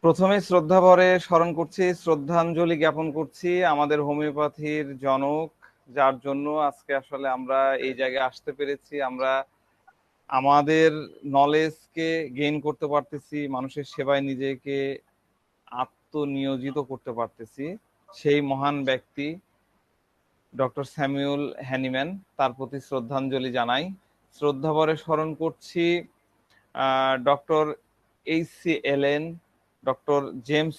প্রথমে শ্রদ্ধা ভরে স্মরণ করছি, শ্রদ্ধাঞ্জলি জ্ঞাপন করছি আমাদের হোমিওপ্যাথির জনক, যার জন্য আজকে আসলে আমরা এই জায়গায় আসতে পেরেছি। আমরা আমাদের নলেজকে গেইন করতে পারতেছি, মানুষের সেবায় নিজেকে আত্মনিয়োজিত করতে পারতেছি। সেই মহান ব্যক্তি ডক্টর স্যামুয়েল হ্যানিম্যান, তার প্রতি শ্রদ্ধাঞ্জলি জানাই। শ্রদ্ধা ভরে স্মরণ করছি doctor H C. Allen, doctor James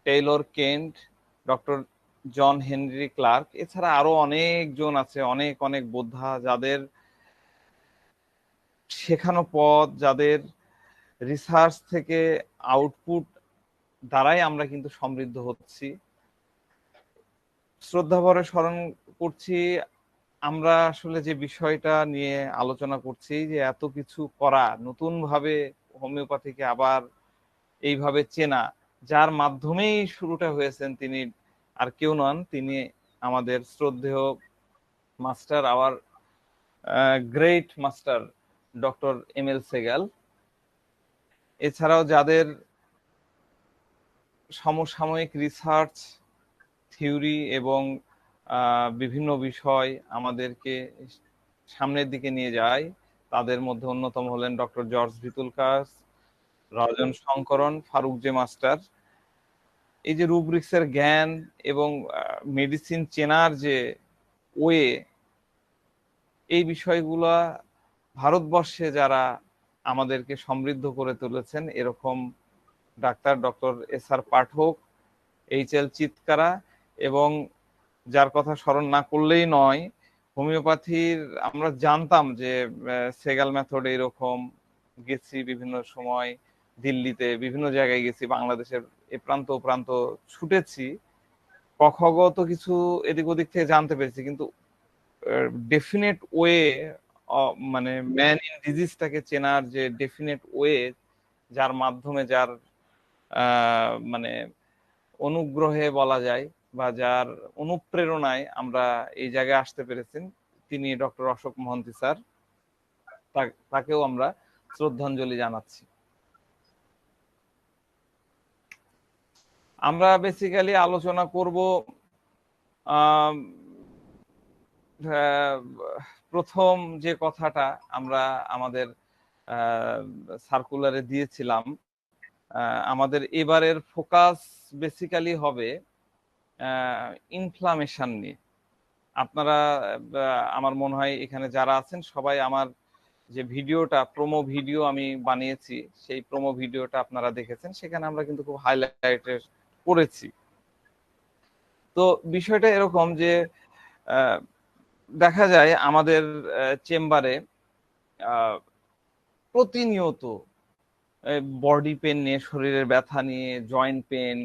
Taylor Kent, doctor John Henry Clarke, এছাড়া আরো অনেকজন আছে, অনেক অনেক বোদ্ধা, যাদের শেখানো পথ, যাদের রিসার্চ থেকে আউটপুট দ্বারাই আমরা কিন্তু সমৃদ্ধ হচ্ছি। শ্রদ্ধা ভরে স্মরণ করছি আমরা আসলে যে বিষয়টা নিয়ে আলোচনা করছি, যে এত কিছু করা, নতুন ভাবে হোমিওপ্যাথিকে আবার এইভাবে চেনা, যার মাধ্যমেই শুরুটা হয়েছেন তিনি আর কেউ নন, তিনি আমাদের শ্রদ্ধেয় master, our great master doctor M L. Sehgal. এছাড়াও যাদের সমসাময়িক রিসার্চ, থিওরি এবং বিভিন্ন বিষয় আমাদেরকে সামনের দিকে নিয়ে যায়, তাদের মধ্যে অন্যতম হলেন doctor George Vithoulkas, Rajan Sankaran, Farokh J Master. এই যে রুব্রিক্সের জ্ঞান এবং মেডিসিন চেনার যে ওয়ে, এই বিষয়গুলা ভারতবর্ষে যারা আমাদেরকে সমৃদ্ধ করে তুলেছেন, এরকম ডাক্তার ডক্টর এস.আর. পাঠক, এইচ.এল. চিৎকারা, এবং যার কথা স্মরণ না করলেই নয়, হোমিওপ্যাথির আমরা জানতাম যে সেগাল মেথড এরকম, গেছি বিভিন্ন সময়, দিল্লিতে বিভিন্ন জায়গায় গেছি, বাংলাদেশের এ প্রান্ত ও প্রান্ত ছুটেছি, কখগত কিছু এদিক ওদিক থেকে জানতে পেরেছি, কিন্তু ডেফিনেট ওয়ে, মানে ম্যান ইন ডিজিজটাকে চেনার যে ডেফিনেট ওয়ে, যার মাধ্যমে, যার মানে অনুগ্রহে বলা যায়, বা যার অনুপ্রেরণায় আমরা এই জায়গায় আসতে পেরেছেন, তিনি ডক্টর অশোক মহন্তি স্যার। তাকেও আমরা শ্রদ্ধাঞ্জলি জানাচ্ছি। আমরা বেসিক্যালি আলোচনা করব প্রথম যে কথাটা আমরা আমাদের সার্কুলারে দিয়েছিলাম, আমাদের এবারের ফোকাস বেসিক্যালি হবে ইনফ্লামেশন নিয়ে। আপনারা, আমার মনে হয় এখানে যারা আছেন সবাই আমার যে ভিডিওটা, প্রোমো ভিডিও আমি বানিয়েছি, সেই প্রোমো ভিডিওটা আপনারা দেখেছেন, সেখানে আমরা কিন্তু খুব হাইলাইট করেছি। তো বিষয়টা এরকম যে দেখা যায় আমাদের চেম্বারে প্রতিনিয়ত বডি পেন নিয়ে, শরীরের ব্যথা নিয়ে, জয়েন্ট পেন,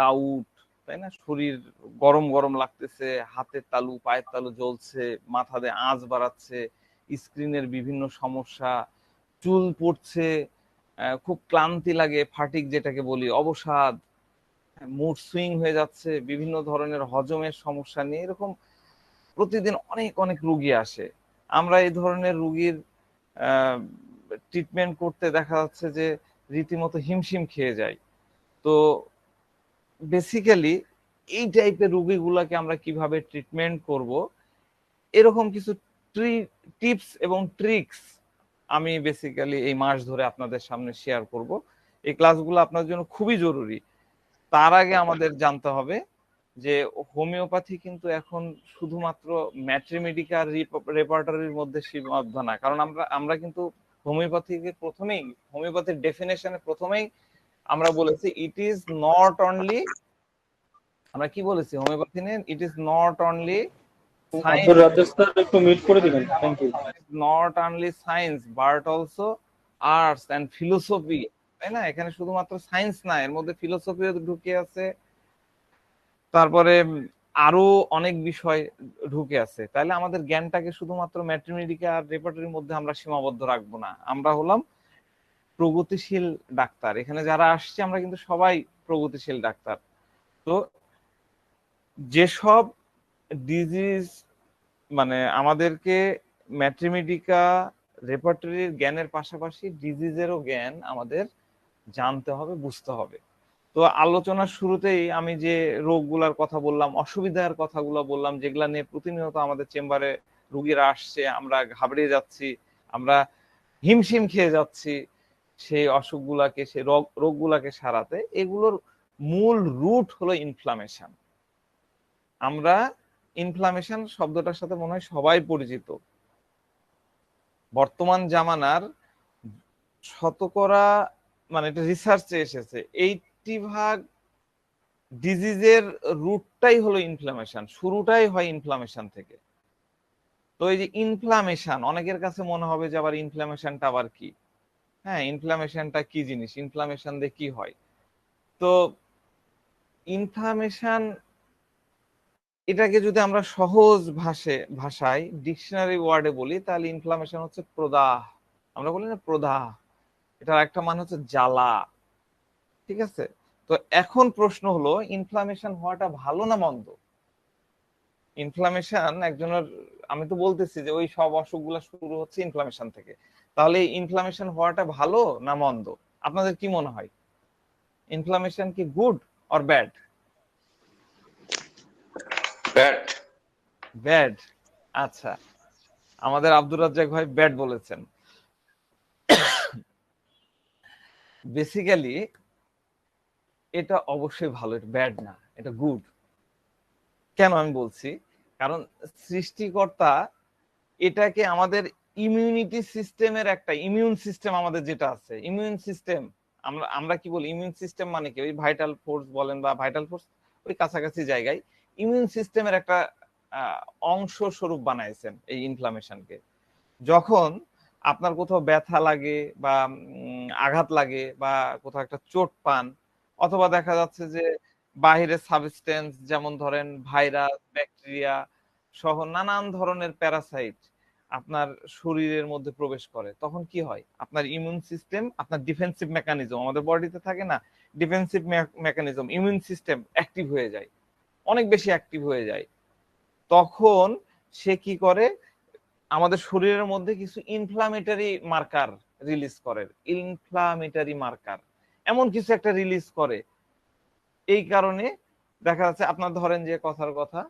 গাউট, তাই না, শরীর গরম গরম লাগতেছে, হাতের তালু পায়ের তালু জ্বলছে, মাথাতে আঁচ বাড়াচ্ছে, স্ক্রিনের বিভিন্ন সমস্যা, চুল পড়ছে, খুব ক্লান্তি লাগে, ফাটিক যেটাকে বলি, অবসাদ, মুড সুইং হয়ে যাচ্ছে, বিভিন্ন ধরনের হজমের সমস্যা নিয়ে এরকম প্রতিদিন অনেক অনেক রুগী আসে। আমরা এই ধরনের রুগীর ট্রিটমেন্ট করতে দেখা যাচ্ছে যে রীতিমতো হিমশিম খেয়ে যায়। তো বেসিক্যালি এই টাইপের রুগীগুলাকে আমরা কিভাবে ট্রিটমেন্ট করব, এরকম কিছু টিপস এবং ট্রিক্স আমি বেসিক্যালি এই মাস ধরে আপনাদের সামনে শেয়ার করব। এই ক্লাসগুলো আপনার জন্য খুবই জরুরি। তার আগে আমাদের জানতে হবে যে হোমিওপ্যাথি কিন্তু এখন শুধুমাত্র ম্যাট্রিমেডিকাল রেপার্টরির মধ্যে সীমাবদ্ধ না। কারণ আমরা কিন্তু হোমিওপ্যাথিকে প্রথমেই, হোমিওপ্যাথির ডেফিনেশনে প্রথমেই আমরা বলেছি ইট ইজ নট অনলি, আমরা কি বলেছি হোমিওপ্যাথি নিয়ে, it is not only science, একটু মিট করে দিবেন, thank you. Not only science but also arts and philosophy, তাই না? এখানে শুধুমাত্র সায়েন্স না, এর মধ্যে ফিলোসফিও ঢুকে আছে, তারপরে আরো অনেক বিষয় ঢুকে আছে। তাহলে আমাদের জ্ঞানটাকে শুধুমাত্র ম্যাট্রিমেডিকা আর রেপার্টরির মধ্যে আমরা সীমাবদ্ধ রাখবো না। আমরা হলাম প্রগতিশীল ডাক্তার, এখানে যারা আসছে আমরা কিন্তু সবাই প্রগতিশীল ডাক্তার। তো যেসব ডিজিজ, মানে আমাদেরকে ম্যাট্রিমেডিকা রেপার্টরির জ্ঞানের পাশাপাশি ডিজিজেরও জ্ঞান আমাদের জানতে হবে, বুঝতে হবে। তো আলোচনার শুরুতেই আমি যে রোগগুলার কথা বললাম, অসুবিধার কথাগুলো বললাম, যেগুলা নিয়ে প্রতিনিয়ত আমাদের চেম্বারে রুগীরা আসছে, আমরা ঘাবড়ে যাচ্ছি, আমরা হিমশিম খেয়ে যাচ্ছি সেই অসুখগুলাকে, সেই রোগগুলাকে সারাতে, এগুলোর মূল রুট হলো ইনফ্লামেশন। আমরা ইনফ্লামেশন শব্দটার সাথে মনে হয় সবাই পরিচিত। বর্তমান জামানার শতকরা, মানে এটা রিসার্চে এসেছে, 80% ডিজিজের রুটটাই হলো ইনফ্লামেশন, শুরুটাই হয় ইনফ্লামেশন থেকে। তো এই যে ইনফ্লামেশন, অনেকের কাছে মনে হবে যে আবার ইনফ্লামেশনটা আবার কি। হ্যাঁ, ইনফ্লামেশনটা কি জিনিস, ইনফ্লামেশন দিয়ে কি হয়? তো ইনফ্লামেশন, এটাকে যদি আমরা সহজ ভাষায় ডিকশনারি ওয়ার্ডে বলি, তাহলে ইনফ্লামেশন হচ্ছে প্রদাহ। আমরা বলি না প্রদাহ, এটার একটা মানে হচ্ছে জ্বালা। ঠিক আছে? তো এখন প্রশ্ন হলো, ইনফ্লামেশন হওয়াটা ভালো না মন্দ? ইনফ্লামেশন একজনের, আমি তো বলতেছি যে ওই সব অসুখগুলো শুরু হচ্ছে ইনফ্লামেশন থেকে, তাহলে ইনফ্লামেশন হওয়াটা ভালো না মন্দ? আপনাদের কি মনে হয়, ইনফ্লামেশন কি good or bad? Bad. Bad. আচ্ছা, আমাদের আব্দুর রাজ্জাক ভাই ব্যাড বলেছেন। বেসিক্যালি এটা অবশ্যই ভালো, এটা ব্যাড না, এটা গুড। কেন আমি বলছি, কারণ সৃষ্টিকর্তা এটাকে আমাদের ইমিউনিটি সিস্টেমের একটা, ইমিউন সিস্টেম আমাদের যেটা আছে, ইমিউন সিস্টেম, আমরা আমরা কি বলি ইমিউন সিস্টেম মানে কি, ওই ভাইটাল ফোর্স বলেন বা ভাইটাল ফোর্স, ওই কাছাকাছি জায়গায় ইমিউন সিস্টেমের একটা অংশ স্বরূপ বানাইছেন এই ইনফ্লামেশনকে। যখন আপনার কোথাও ব্যথা লাগে বা আঘাত লাগে বা কোথাও একটা চোট পান, অথবা দেখা যাচ্ছে যে বাহিরের সাবস্টেন্স, যেমন ধরেন ভাইরাস, ব্যাকটেরিয়া সহ নানান ধরনের প্যারাসাইট আপনার শরীরের মধ্যে প্রবেশ করে, তখন কি হয়, আপনার ইমিউন সিস্টেম, আপনার ডিফেন্সিভ মেকানিজম আমাদের বডিতে থাকে না, defensive mechanism, immune system active হয়ে যায়, অনেক বেশি অ্যাক্টিভ হয়ে যায়। তখন সে কি করে, আমাদের শরীরের মধ্যে কিছু ইনফ্লামেটরি মার্কার রিলিজ করে, ইনফ্লামেটরি মার্কার এমন কিছু একটা রিলিজ করে। এই কারণে দেখা যাচ্ছে, আপনার ধরেন যে কথার কথা,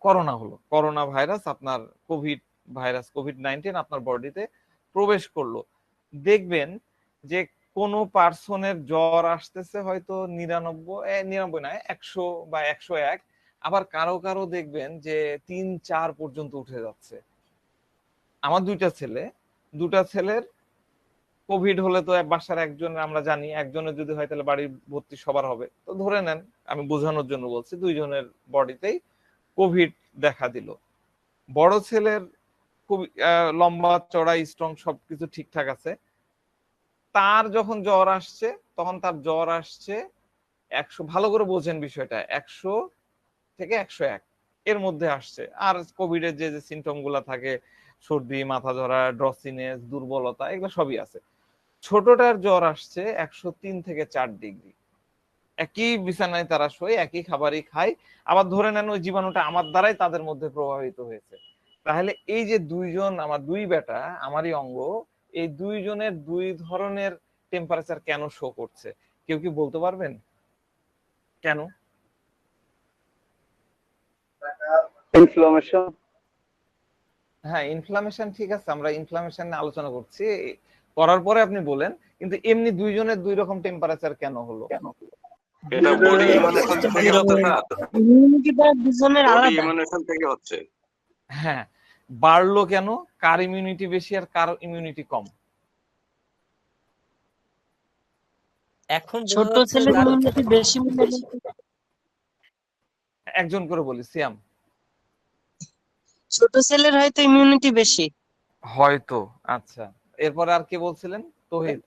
করোনা হলো, করোনা ভাইরাস, আপনার কোভিড ভাইরাস, কোভিড-19 আপনার বডিতে প্রবেশ করলো, দেখবেন যে কোনো পার্সনের জ্বর আসতেছে হয়তো 99 নয় 100 বা 101, আবার কারো কারো দেখবেন যে 3-4 পর্যন্ত উঠে যাচ্ছে। আমার দুটা ছেলের কোভিড হলে তো বাসার একজনের, আমরা জানি একজনের যদি হয় তাহলে বাড়ির ভর্তি সবার হবে, তো ধরে নেন, আমি বোঝানোর জন্য বলছি, দুইজনের বডিতেই কোভিড দেখা দিল। বড় ছেলের খুব লম্বা চড়া স্ট্রং, সবকিছু ঠিকঠাক আছে, তার যখন জ্বর আসছে, তখন তার জ্বর আসছে 100, ভালো করে বোঝেন বিষয়টা, 100 থেকে 101 এর মধ্যে আসছে। আর কোভিড এর যে যে সিমটম গুলা থাকে, সর্দি, মাথা ধরা, ড্রসিনেস, দুর্বলতা, এগুলো সবই আছে। ছোটটার জ্বর আসছে 103 থেকে 4 ডিগ্রি। একই বিছানায় তারা শোয়, একই খাবারই খায়, আবার ধরে নেন ওই জীবাণুটা আমার দ্বারাই তাদের মধ্যে প্রভাবিত হয়েছে। তাহলে এই যে দুইজন, আমার দুই বেটা, আমারই অঙ্গ, এই দুইজনের দুই ধরনের টেম্পারেচার কেন শো করছে, কেউ কি বলতে পারবেন কেন? ইনফ্লামেশন। হ্যাঁ, ইনফ্লামেশন, ঠিক আছে, আমরা ইনফ্লামেশন নিয়ে আলোচনা করছি, করার পরে আপনি বলেন, কিন্তু এমনি দুইজনের দুই রকম টেম্পারেচার কেন হলো? এটা বডি ইমিউনেশন থেকে হচ্ছে স্যার, ইমিউনিটিটা দুজনের বডি আলাদা। ইমিউনেশন থেকে হচ্ছে। হ্যাঁ, বাড়লো কেন, কার ইমিউনিটি বেশি আর কার ইমিউনিটি কম? এখন ছোট ছেলের ইমিউনিটি বেশি মনে হয়। একজন করে বলি, সিয়াম। ছোট ছেলের হয়তো ইমিউনিটি বেশি। হয়তো। আচ্ছা, এরপরে আর কে বলছিলেন? তৌহিদ।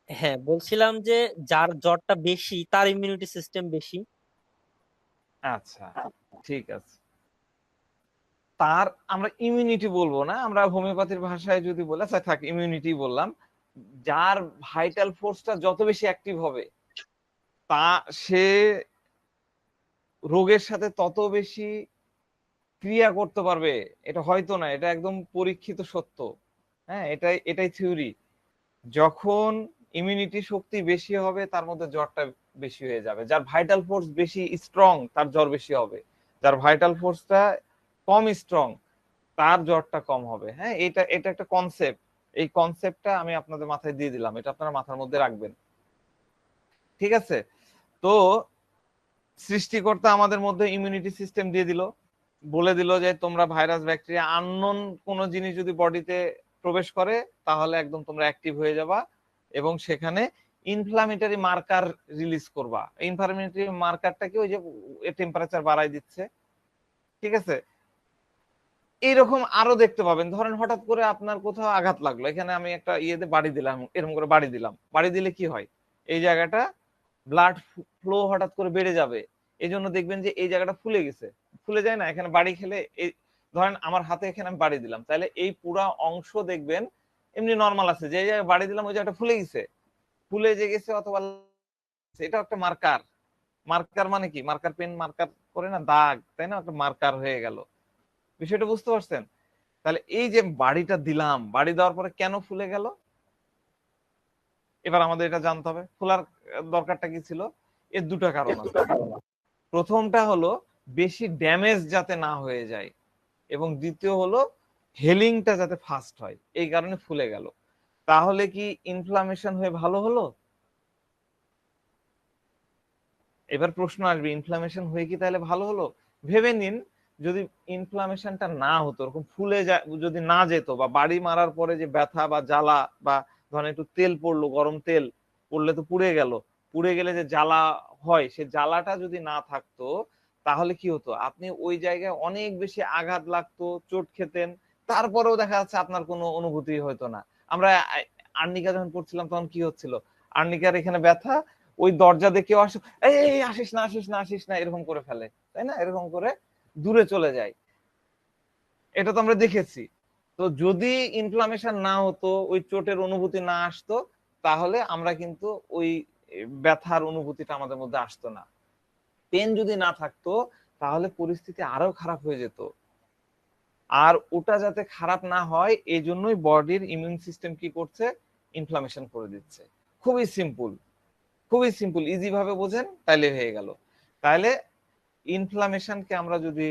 হ্যাঁ, বলছিলাম যে যার জ্বরটা বেশি তার ইমিউনিটি সিস্টেম বেশি। আচ্ছা, ঠিক আছে, তার আমরা ইমিউনিটি বলবো না, আমরা হোমিওপ্যাথির ভাষায় যদি বলি, আচ্ছা থাক, ইমিউনিটি বললাম। যার ভাইটাল ফোর্সটা যত বেশি অ্যাক্টিভ হবে, তা সে রোগের সাথে তত বেশি ক্রিয়া করতে পারবে। এটা হয়তো না, এটা একদম পরীক্ষিত সত্য। হ্যাঁ, এটাই থিওরি। যখন ইমিউনিটি শক্তি বেশি হবে তার মধ্যে জ্বরটা বেশি হয়ে যাবে। যার ভাইটাল ফোর্স বেশি স্ট্রং তার জ্বর বেশি হবে, যার ভাইটাল ফোর্সটা কম স্ট্রং তার জ্বরটা কম হবে। হ্যাঁ, এটা এটা একটা কনসেপ্ট। এই কনসেপ্টটা আমি আপনাদের মাথায় দিয়ে দিলাম, এটা আপনারা মাথার মধ্যে রাখবেন। ঠিক আছে? তো সৃষ্টিকর্তা আমাদের মধ্যে ইমিউনিটি সিস্টেম দিয়ে দিল, বলে দিল যে তোমরা ভাইরাস ব্যাকটেরিয়া আননোন কোন জিনিস যদি বডিতে প্রবেশ করে তাহলে একদম তোমরা অ্যাক্টিভ হয়ে যাবা এবং সেখানে ইনফ্লামেটরি মার্কার রিলিজ করবা। ইনফ্লামেটরি মার্কারটা কি, ওই যে টেম্পারেচার বাড়ায় দিচ্ছে। ঠিক আছে? এইরকম আরো দেখতে পাবেন। ধরেন হঠাৎ করে আপনার কোথাও আঘাত লাগলো, এখানে আমি একটা ইয়েতে বাড়ি দিলাম, এরকম করে বাড়ি দিলাম, বাড়ি দিলে কি হয়, এই জায়গাটা ব্লাড ফ্লো হঠাৎ করে বেড়ে যাবে। এই জন্য দেখবেন যে এই জায়গাটা ফুলে গেছে, ফুলে যায় না এখানে বাড়ি খেলে। এই ধরেন আমার হাতে এখানে আমি বাড়ি দিলাম, তাহলে এই পুরা অংশ দেখবেন এমনি নর্মাল আছে, যে জায়গায় বাড়ি দিলাম ওই জায়গাটা ফুলে গেছে, ফুলে যে গেছে অথবা এটা একটা মার্কার। মার্কার মানে কি, মার্কার পেন মার্কার করে না, দাগ, তাই না, একটা মার্কার হয়ে গেল। বিষয়টা বুঝতে পারছেন? তাহলে এই যে বাড়িটা দিলাম, বাড়ি দেওয়ার পরে কেন ফুলে গেল, এবার আমাদের এটা জানতে হবে। ফুলার দরকারটা কি ছিল? এর দুটো কারণ আছে। প্রথমটা হলো বেশি ড্যামেজ যাতে না হয়ে যায়, এবং দ্বিতীয় হলো হেলিংটা যাতে ফাস্ট হয়, এই কারণে ফুলে গেল। তাহলে কি ইনফ্লামেশন হয়ে ভালো হলো? এবার প্রশ্ন আসবে, ইনফ্লামেশন হয়ে কি তাহলে ভালো হলো? ভেবে নিন, যদি ইনফ্লামেশনটা না হতো, ওরকম ফুলে যদি না যেত, বা বাড়ি মারার পরে যে ব্যথা বা জ্বালা, বা ধরেন একটু তেল পড়লো, গরম তেল পড়লে তো পুড়ে গেল, পুড়ে গেলে যে জ্বালা হয়, সে জ্বালাটা যদি না থাকতো তাহলে কি হতো, আপনি ওই জায়গায় অনেক বেশি আঘাত লাগতো, চোট খেতেন, তারপরেও দেখা যাচ্ছে আপনার কোনো অনুভূতি হতো না। আমরা আর্নিকা যখন পড়ছিলাম তখন কি হচ্ছিল, আর্নিকার এখানে ব্যথা, ওই দরজা দেখে আসে, এই আসিস না আসিস না আসিস না, এরকম করে ফেলে, তাই না, এরকম করে দূরে চলে যায়। এটা তো আমরা দেখেছি। তো যদি ইনফ্লামেশন না হতো, ওই চোটের অনুভূতি না আসতো, তাহলে আমরা কিন্তু ওই ব্যথার অনুভূতিটা আমাদের মধ্যে আসতো না। পেন যদি না থাকতো তাহলে পরিস্থিতি আরো খারাপ হয়ে যেত। আর ওটা যাতে খারাপ না হয় এই জন্যই বডির ইমিউন সিস্টেম কি করছে, ইনফ্লামেশন করে দিচ্ছে। খুবই সিম্পল, খুবই সিম্পল, ইজি ভাবে বোঝেন তাইলে হয়ে গেল। তাহলে ইনফ্লামেশনকে আমরা যদি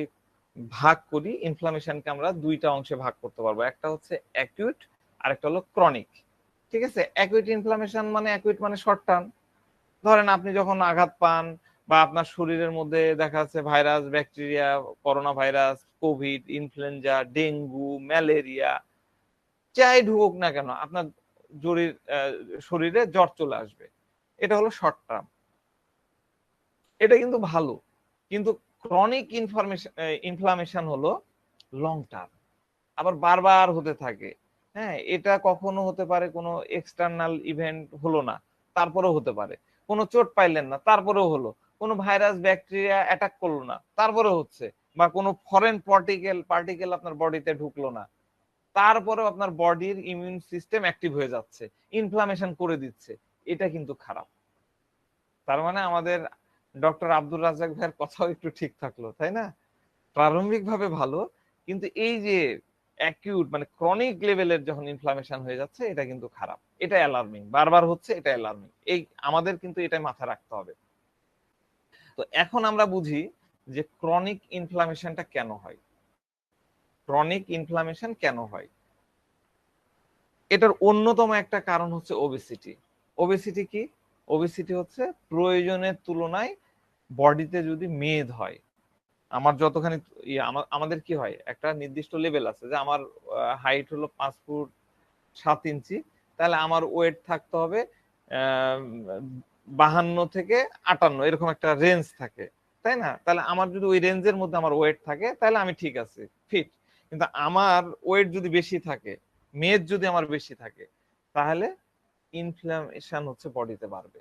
ভাগ করি, ইনফ্লামেশনকে আমরা দুইটা অংশে ভাগ করতে পারবো, একটা হচ্ছে অ্যাকিউট আর একটা হলো ক্রনিক। ঠিক আছে? অ্যাকিউট ইনফ্লামেশন মানে, অ্যাকিউট মানে শর্ট টার্ম। ধরেন আপনি যখন আঘাত পান, বা আপনার শরীরের মধ্যে দেখা যাচ্ছে virus, bacteria, corona virus, Covid, influenza, dengue, malaria, যাই ঢুকুক না কেন, আপনার শরীরে জ্বর চলে আসবে, এটা হলো শর্ট টার্ম, এটা কিন্তু ভালো। কিন্তু ক্রনিক ইনফ্লামেশন হলো লং টার্ম, আবার বারবার হতে থাকে। হ্যাঁ, এটা কখনো হতে পারে কোনো এক্সটার্নাল ইভেন্ট হলো না, তারপরেও হতে পারে, কোনো চোট পাইলেন না তারপরেও হলো, কোনো ভাইরাস ব্যাকটেরিয়া অ্যাটাক করলো না তারপরেও হচ্ছে, বা কোনো ফরেন পার্টিকেল আপনার বডিতে ঢুকলো না তারপরেও আপনার বডির ইমিউন সিস্টেম অ্যাক্টিভ হয়ে যাচ্ছে, ইনফ্লামেশন করে দিচ্ছে, এটা কিন্তু খারাপ। তার মানে আমাদের ডক্টর আব্দুর রাজ্জাক ভাইয়ের কথাও একটু ঠিক থাকলো, তাই না? প্রারম্ভিকভাবে ভালো, কিন্তু এই যে অ্যাকিউট মানে ক্রনিক লেভেলের যখন ইনফ্লামেশন হয়ে যাচ্ছে, এটা কিন্তু খারাপ, এটা অ্যালার্মিং, বারবার হচ্ছে, এটা অ্যালার্মিং। এই আমাদের কিন্তু এটা মাথায় রাখতে হবে। তো এখন আমরা বুঝি যে ক্রনিক ইনফ্লামেশনটা কেন হয়, ক্রনিক ইনফ্লামেশন কেন হয়। এটার অন্যতম একটা কারণ হচ্ছে ওবেসিটি। ওবেসিটি কি? ওবেসিটি হচ্ছে প্রয়োজনের তুলনায় বডিতে যদি মেদ হয়, আমার যতখানি আমাদের কি হয়, একটা নির্দিষ্ট লেভেল আছে, যে আমার হাইট হলো 5 ফুট 7 ইঞ্চি, তাহলে আমার ওয়েট থাকতে হবে 52 থেকে 58, এরকম একটা রেঞ্জ থাকে, তাই না? তাহলে আমার যদি ওই রেঞ্জের মধ্যে আমার ওয়েট থাকে তাহলে আমি ঠিক আছে, ফিট। কিন্তু আমার ওয়েট যদি বেশি থাকে, মেদ যদি আমার বেশি থাকে, তাহলে ইনফ্লামেশন হচ্ছে বডিতে বাড়বে।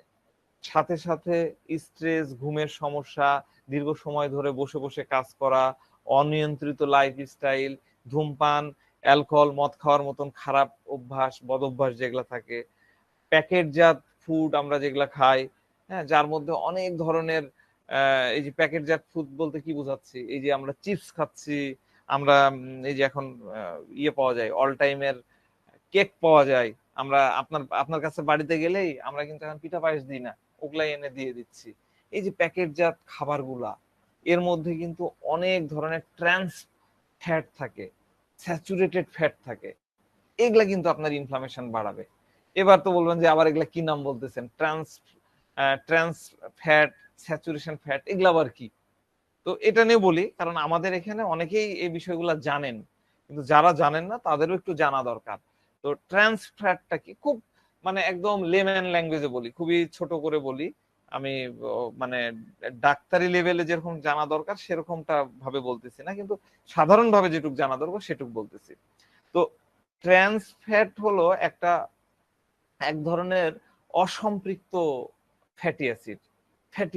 সাথে সাথে স্ট্রেস, ঘুমের সমস্যা, দীর্ঘ সময় ধরে বসে বসে কাজ করা, অনিয়ন্ত্রিত লাইফস্টাইল, ধূমপান, অ্যালকোহল, মদ খাওয়ার মতন খারাপ অভ্যাস, বদ অভ্যাস যেগুলা থাকে, প্যাকেটজাত ফুড আমরা যেগুলা খাই, হ্যাঁ, যার মধ্যে অনেক ধরনের এই যে প্যাকেটজাত ফুড বলতে কি বোঝাচ্ছি, এই যে আমরা চিপস খাচ্ছি, আমরা এই যে এখন ইয়ে পাওয়া যায় অল টাইমের কেক পাওয়া যায়, আমরা আপনার কাছে বাড়িতে গেলেই আমরা কিন্তু এখন পিঠা পায়েস দিই না, ওগুলাই এনে দিয়ে দিচ্ছি। এই যে প্যাকেটজাত খাবারগুলা, এর মধ্যে কিন্তু অনেক ধরনের ট্রান্স ফ্যাট থাকে, স্যাচুরেটেড ফ্যাট থাকে, এগুলা কিন্তু আপনার ইনফ্লামেশন বাড়াবে। এবার তো বলবেন যে আবার এগুলা কি নাম বলতেছেন, ট্রান্স ফ্যাট, স্যাচুরেশন ফ্যাট, এগুলা আবার কি? তো এটা নিয়ে বলি, কারণ আমাদের এখানে অনেকেই এই বিষয়গুলো জানেন, কিন্তু যারা জানেন না তাদেরও একটু জানা দরকার। তো ট্রান্স ফ্যাটটা কি, খুব মানে একদম লেম্যান ল্যাঙ্গুয়েজে বলি, খুবই ছোট করে বলি আমি, মানে ডাক্তারি লেভেলে যেরকম জানা দরকার সেরকমটা ভাবে বলতেছি না, কিন্তু সাধারণভাবে যেটুকু জানা দরকার সেটুকু বলতেছি। তো ট্রান্স ফ্যাট হলো এক ধরনের অসম্পৃক্ত ফ্যাটি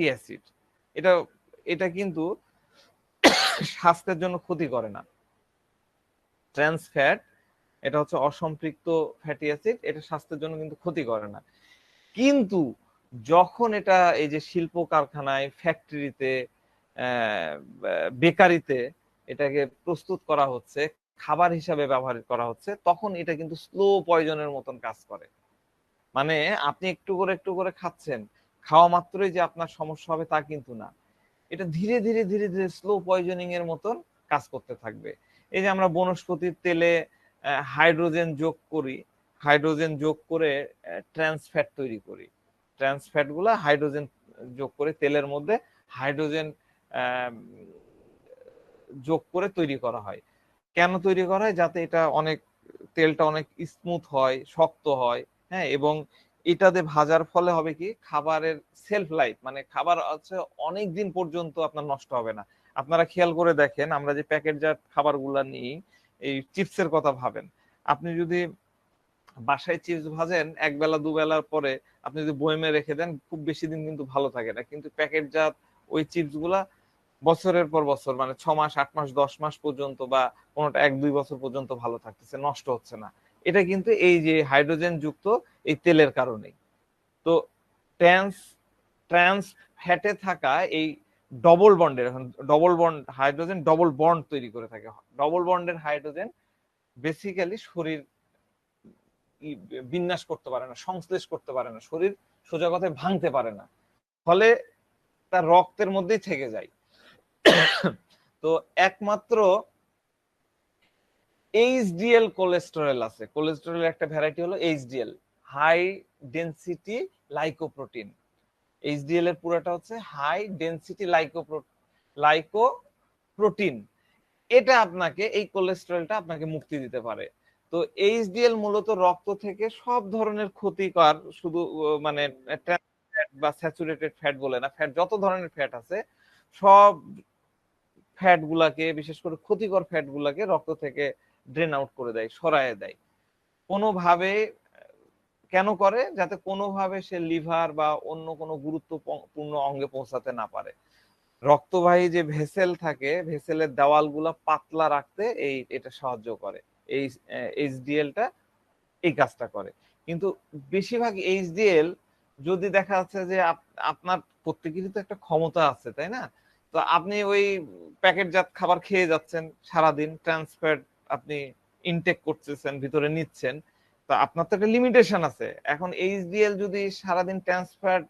অ্যাসিড। এটা এটা কিন্তু স্বাস্থ্যের জন্য ক্ষতি করে না। ট্রান্স ফ্যাট এটা হচ্ছে অসম্পৃক্ত ফ্যাটি অ্যাসিড, এটা স্বাস্থ্যের জন্য কিন্তু ক্ষতি করে না। কিন্তু যখন এটা এই যে শিল্প কারখানায়, ফ্যাক্টরিতে, বেকারিতে এটাকে প্রস্তুত করা হচ্ছে, খাবার হিসাবে ব্যবহার করা হচ্ছে, তখন এটা কিন্তু স্লো পয়জনের মতন কাজ করে। মানে আপনি একটু করে খাচ্ছেন, খাওয়া মাত্রই যে আপনার সমস্যা হবে তা কিন্তু না, এটা ধীরে ধীরে ধীরে ধীরে স্লো পয়জনিং এর মতন কাজ করতে থাকবে। এই যে আমরা বনস্পতির তেলে হাইড্রোজেন যোগ করি, হাইড্রোজেন যোগ করে ট্রান্স ফ্যাট তৈরি করি, ট্রান্স ফ্যাট গুলা হাইড্রোজেন যোগ করে তেলের মধ্যে হাইড্রোজেন যোগ করে তৈরি করা হয়। কেন তৈরি করা হয়? যাতে এটা তেলটা অনেক স্মুথ হয়, শক্ত হয়, হ্যাঁ, এবং এটাতে ভাজার ফলে হবে কি, খাবারের সেলফ লাইফ, মানে খাবার হচ্ছে অনেক দিন পর্যন্ত আপনার নষ্ট হবে না। আপনারা খেয়াল করে দেখেন, আমরা যে প্যাকেটজাত খাবারগুলা নিই, এই চিপসের কথা ভাবেন, আপনি যদি বাসায় চিপস ভাজেন এক বেলা দুবেলার পরে আপনি যদি বয়মে রেখে দেন, খুব বেশি দিন কিন্তু ভালো থাকে না। কিন্তু প্যাকেটজাত ওই চিপস গুলা বছরের পর বছর, মানে 6 মাস, 8 মাস, 10 মাস পর্যন্ত, বা কোনোটা 1-2 বছর পর্যন্ত ভালো থাকতেছে, নষ্ট হচ্ছে না। এটা কিন্তু এই যে হাইড্রোজেন যুক্ত এই তেলের কারণেই। তো ট্রান্স ট্রান্স ফ্যাটে থাকা এই ডবল বন্ডের, এখন double bond hydrogen double bond তৈরি করে থাকে, ডবল বন্ডের হাইড্রোজেন বেসিক্যালি শরীর বিন্যাস করতে পারে না, সংশ্লেষ করতে পারে না, শরীর সোজা কথায় ভাঙতে পারে না, ফলে তার রক্তের মধ্যেই থেকে যায়। তো একমাত্র এইচডিএল কোলেস্টেরল আছে, কোলেস্টেরলের একটা ভ্যারাইটি হলো এইচডিএল, হাই ডেনসিটি লাইকোপ্রোটিন। এইচডিএল এর পুরোটা হচ্ছে হাই ডেনসিটি লাইকোপ্রোটিন। এটা আপনাকে, এই কোলেস্টেরলটা আপনাকে মুক্তি দিতে পারে। তো এইচডিএল মূলত রক্ত থেকে সব ধরনের ক্ষতিকর, শুধু মানে ফ্যাট বা স্যাচুরেটেড ফ্যাট বলে না, ফ্যাট যত ধরনের ফ্যাট আছে সব ফ্যাট গুলাকে, বিশেষ করে ক্ষতিকর ফ্যাট গুলাকে রক্ত থেকে ড্রেন আউট করে দেয়, সরায় দেয় কোনোভাবে। কেন করে? যাতে কোনোভাবে সে লিভার বা অন্য কোনো গুরুত্বপূর্ণ অঙ্গে পৌঁছাতে না পারে। রক্তবাহী যে ভেসেল থাকে, ভেসেলের দেওয়ালগুলো পাতলা রাখতে এটা সাহায্য করে, এই এইচডিএলটা এই কাজটা করে। কিন্তু বেশিরভাগ এইচডিএল, যদি দেখা যাচ্ছে যে আপনার প্রত্যেকেরই তো একটা ক্ষমতা আছে, তাই না? তো আপনি ওই প্যাকেটজাত খাবার খেয়ে যাচ্ছেন সারাদিন, ট্রান্সফ্যাট আপনি ইনটেক করতেছেন, ভিতরে নিচ্ছেন, তো আপনার তো একটা লিমিটেশন আছে। এখন এইচডিএল যদি সারাদিন ট্রান্সফ্যাট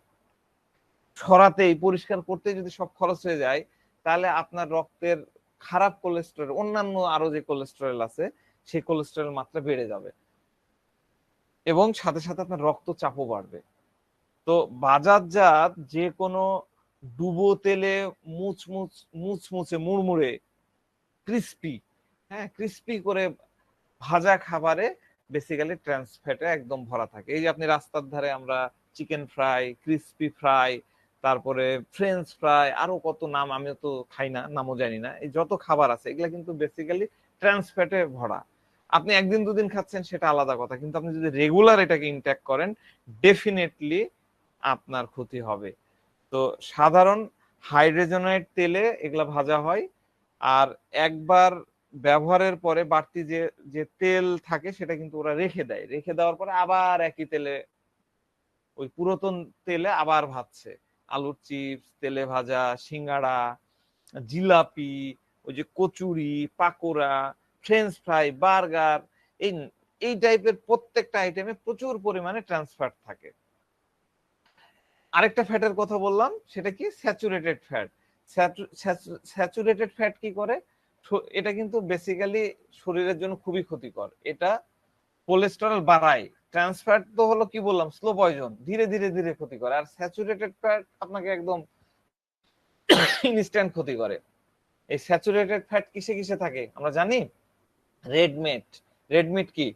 সরাতেই, পরিষ্কার করতে যদি সব খরচ হয়ে যায়, তাহলে আপনার রক্তের খারাপ কোলেস্টেরল, অন্যান্য আরো যে কোলেস্টেরল আছে, সেই কোলেস্টেরল মাত্রা বেড়ে যাবে, এবং সাথে সাথে আপনার রক্তচাপও বাড়বে। তো বাজারজাত যে কোনো ডুবো তেলে মুচমুচে মুড়মুড়ে ক্রিস্পি, হ্যাঁ, ক্রিস্পি করে ভাজা খাবারে বেসিক্যালি ট্রান্স ফ্যাটে একদম ভরা থাকে। এই যে আপনি রাস্তার ধারে আমরা চিকেন ফ্রাই, ক্রিস্পি ফ্রাই, তারপরে ফ্রেঞ্চ ফ্রাই, আরো কত নাম, আমিও তো খাই না, নামও জানি না, এই যত খাবার আছে এগুলা কিন্তু বেসিক্যালি ট্রান্স ফ্যাটে ভরা। আপনি একদিন দুদিন খাচ্ছেন সেটা আলাদা কথা, কিন্তু আপনি যদি রেগুলার এটাকে ইনটেক করেন, ডেফিনেটলি আপনার ক্ষতি হবে। তো সাধারণ হাইড্রোজেনেট তেলে এগুলা ভাজা হয়, আর একবার ব্যবহারের পরে বাড়তি যে যে তেল থাকে সেটা কিন্তু ওরা রেখে দেয়, রেখে দেওয়ার পরে আবার একই তেলে, ওই পুরাতন তেলে আবার ভাজছে। আলুর চিপস, তেলে ভাজা, সিঙ্গাড়া, জিলাপি, ওই যে kachori, pakora, French fry, burger, এই এই টাইপের প্রত্যেকটা আইটেমে প্রচুর পরিমাণে ট্রান্স ফ্যাট থাকে। আরেকটা ফ্যাটের কথা বললাম, সেটা কি? Saturated fat. স্যাচুরেটেড ফ্যাট কি করে? এটা কিন্তু বেসিক্যালি শরীরের জন্য খুবই ক্ষতিকর। এটা কোলেস্টেরল বাড়ায়। ট্রান্স ফ্যাট তো হলো কি বললাম, স্লো পয়জন, ধীরে ধীরে ধীরে ক্ষতি করে। আর স্যাচুরেটেড ফ্যাট আপনাকে একদম ইনস্ট্যান্ট ক্ষতি করে। এই স্যাচুরেটেড ফ্যাট কিসে কিসে থাকে আমরা জানি? Red meat. রেড মিট কি?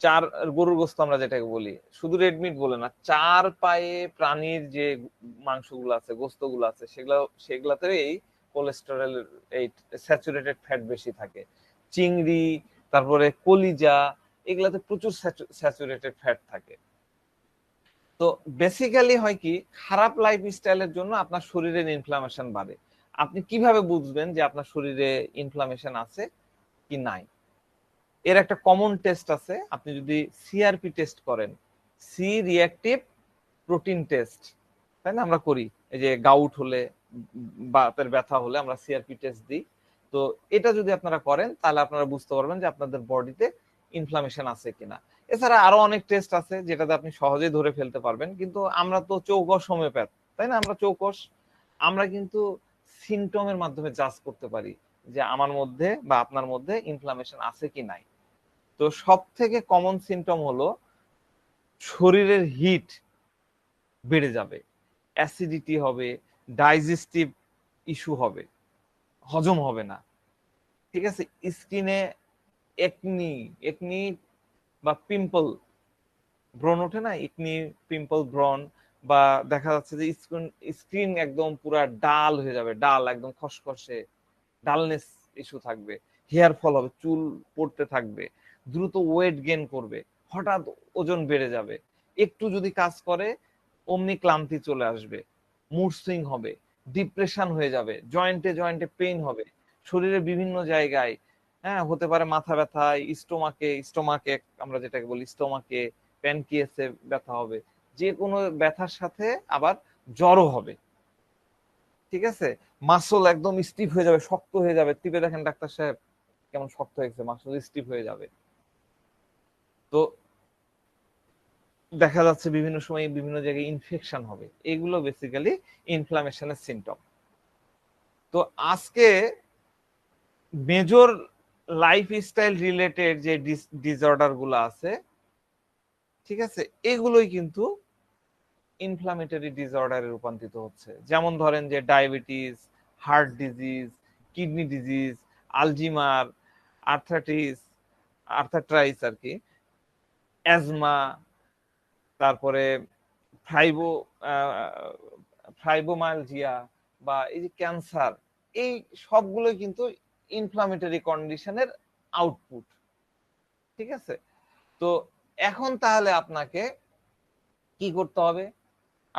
চার গরুর গোস্ত আমরা যেটাকে বলি, শুধু রেড মিট বলে না, চার পায়ে প্রাণীর যে মাংসগুলো আছে, গোস্তগুলো আছে, সেগুলাতে এই কোলেস্টেরল, এই স্যাচুরেটেড ফ্যাট বেশি থাকে। চিংড়ি, তারপরে কলিজা, এগুলাতে প্রচুর স্যাচুরেটেড ফ্যাট থাকে। তো বেসিক্যালি হয় কি, খারাপ লাইফ স্টাইলের জন্য আপনার শরীরের ইনফ্লামেশন বাড়ে। আপনি কিভাবে বুঝবেন যে আপনার শরীরে ইনফ্লামেশন আছে কি নাই? এর একটা কমন টেস্ট আছে। আপনি যদি সিআরপি টেস্ট করেন, সি রিঅ্যাক্টিভ প্রোটিন টেস্ট, তাই না, আমরা করি। এই যে গাউট হলে, বাতের ব্যথা হলে আমরা সিআরপি টেস্ট দিই। তো এটা যদি আপনারা করেন, তাহলে আপনারা বুঝতে পারবেন যে আপনাদের বডিতে ইনফ্লামেশন আছে কিনা। এছাড়া আরো অনেক টেস্ট আছে যেটাতে আপনি সহজেই ধরে ফেলতে পারবেন, কিন্তু আমরা তো চৌকস হোমিওপ্যাথ, তাই না? আমরা চৌকস, আমরা কিন্তু সিমটমের মাধ্যমে জাজ করতে পারি যে আমার মধ্যে বা আপনার মধ্যে ইনফ্লামেশন আছে কি নাই। তো সব থেকে কমন সিমটম হলো শরীরের হিট বেড়ে যাবে, অ্যাসিডিটি হবে, ডাইজেস্টিভ ইস্যু হবে, হজম হবে না, ঠিক আছে? স্কিনে একনি একনি বা পিম্পল, ব্রণ ওঠে না, একনি, পিম্পল, ব্রণ, বা দেখা যাচ্ছে যে স্কিন একদম পুরা ডাল হয়ে যাবে, ডাল একদম খসখসে, ডালনেস ইস্যু থাকবে, হেয়ার ফল হবে, চুল পড়তে থাকবে, দ্রুত ওয়েট গেইন করবে, হঠাৎ ওজন বেড়ে যাবে, একটু যদি কাজ করে অমনি ক্লান্তি চলে আসবে, মুড সুইং হবে, ডিপ্রেশন হয়ে যাবে, জয়েন্টে জয়েন্টে পেইন হবে, শরীরের বিভিন্ন জায়গায়, হ্যাঁ, হতে পারে মাথা ব্যথা, স্টোমাকে আমরা যেটাকে বলি স্টোমাকে, প্যানক্রিয়াসে ব্যথা হবে, যে কোনো ব্যথার সাথে আবার জ্বরও হবে, ঠিক আছে? মাসল একদম স্টিফ হয়ে যাবে, শক্ত হয়ে যাবে, টিপে দেখেন ডাক্তার সাহেব কেমন শক্ত হয়েছে, মাসল স্টিফ হয়ে যাবে। তো দেখা যাচ্ছে বিভিন্ন সময় বিভিন্ন জায়গায় ইনফেকশন হবে, এগুলো বেসিক্যালি ইনফ্লামেশনের সিমটম। তো আজকে মেজর লাইফস্টাইল রিলেটেড যে ডিসঅর্ডার গুলো আছে, ঠিক আছে, এগুলোই কিন্তু ইনফ্লামেটরি ডিসঅর্ডারে রূপান্তরিত হচ্ছে। যেমন ধরেন যে diabetes, heart disease, kidney disease, Alzheimer, arthritis আর কি, অ্যাজমা, তারপরে ফাইব্রোমায়ালজিয়া, বা এই যে ক্যান্সার, এই সবগুলোই কিন্তু ইনফ্লামেটরি কন্ডিশনের আউটপুট, ঠিক আছে? তো এখন তাহলে আপনাকে কি করতে হবে?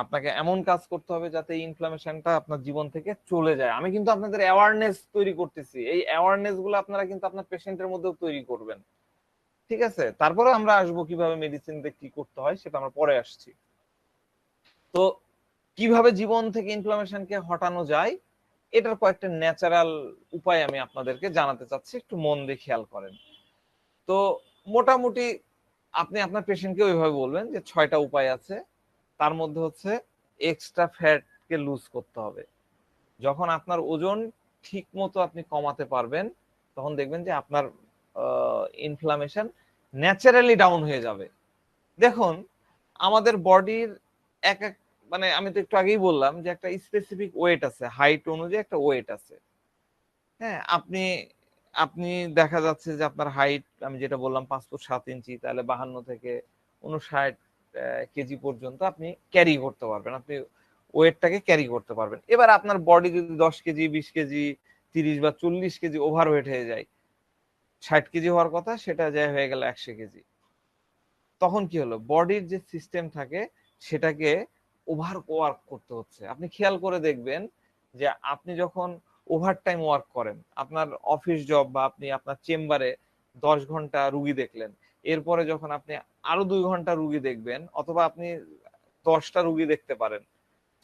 আপনাকে এমন কাজ করতে হবে যাতে ইনফ্লামেশনটা আপনার জীবন থেকে চলে যায়। আমি কিন্তু আপনাদের অ্যাওয়ারনেস তৈরি করতেছি, এই অ্যাওয়ারনেস গুলো আপনারা কিন্তু আপনার পেশেন্টের মধ্যেও তৈরি করবেন, ঠিক আছে? তারপরে আমরা আসবো কিভাবে মেডিসিন দিয়ে কি করতে হয়, সেটা আমরা পরে আসছি। তো কিভাবে জীবন থেকে ইনফ্লামেশনকে হটানো যায়, এটার কয়েকটা ন্যাচারাল উপায় আমি আপনাদেরকে জানাতে চাচ্ছি, একটু মন দিয়ে খেয়াল করেন। তো মোটামুটি আপনি আপনার পেশেন্টকে ওইভাবে বলবেন যে 6টা উপায় আছে। তার মধ্যে হচ্ছে এক্সট্রা ফ্যাটকে লুজ করতে হবে। যখন আপনার ওজন ঠিক মতো আপনি কমাতে পারবেন, তখন দেখবেন যে আপনার ইনফ্লামেশন ন্যাচারালি ডাউন হয়ে যাবে। দেখুন, আমাদের বডির এক এক, মানে আমি তো একটু আগেই বললাম যে একটা স্পেসিফিক ওয়েট আছে, হাইট অনুযায়ী একটা ওয়েট আছে। হ্যাঁ, আপনি আপনি দেখা যাচ্ছে যে আপনার হাইট, আমি যেটা বললাম 5 ফুট 7 ইঞ্চি, তাহলে 52 থেকে 59 কেজি পর্যন্ত আপনি ক্যারি করতে পারবেন, আপনি ওয়েটটাকে ক্যারি করতে পারবেন। এবার আপনার বডি যদি 10 কেজি, 20 কেজি, 30 বা 40 কেজি ওভার ওয়েট হয়ে যায়, 60 কেজি হওয়ার কথা সেটা যায় হয়ে গেল 100 কেজি, তখন কি হলো? বডির যে সিস্টেম থাকে সেটাকে ওভার ওয়ার্ক করতে হচ্ছে। আপনি খেয়াল করে দেখবেন যে আপনি যখন ওভার টাইম ওয়ার্ক করেন, আপনার অফিস জব বা আপনি আপনার চেম্বারে 10 ঘন্টা রুগী দেখলেন, এরপরে যখন আপনি আরো 2 ঘন্টা রুগী দেখবেন, অথবা আপনি 10টা রুগী দেখতে পারেন,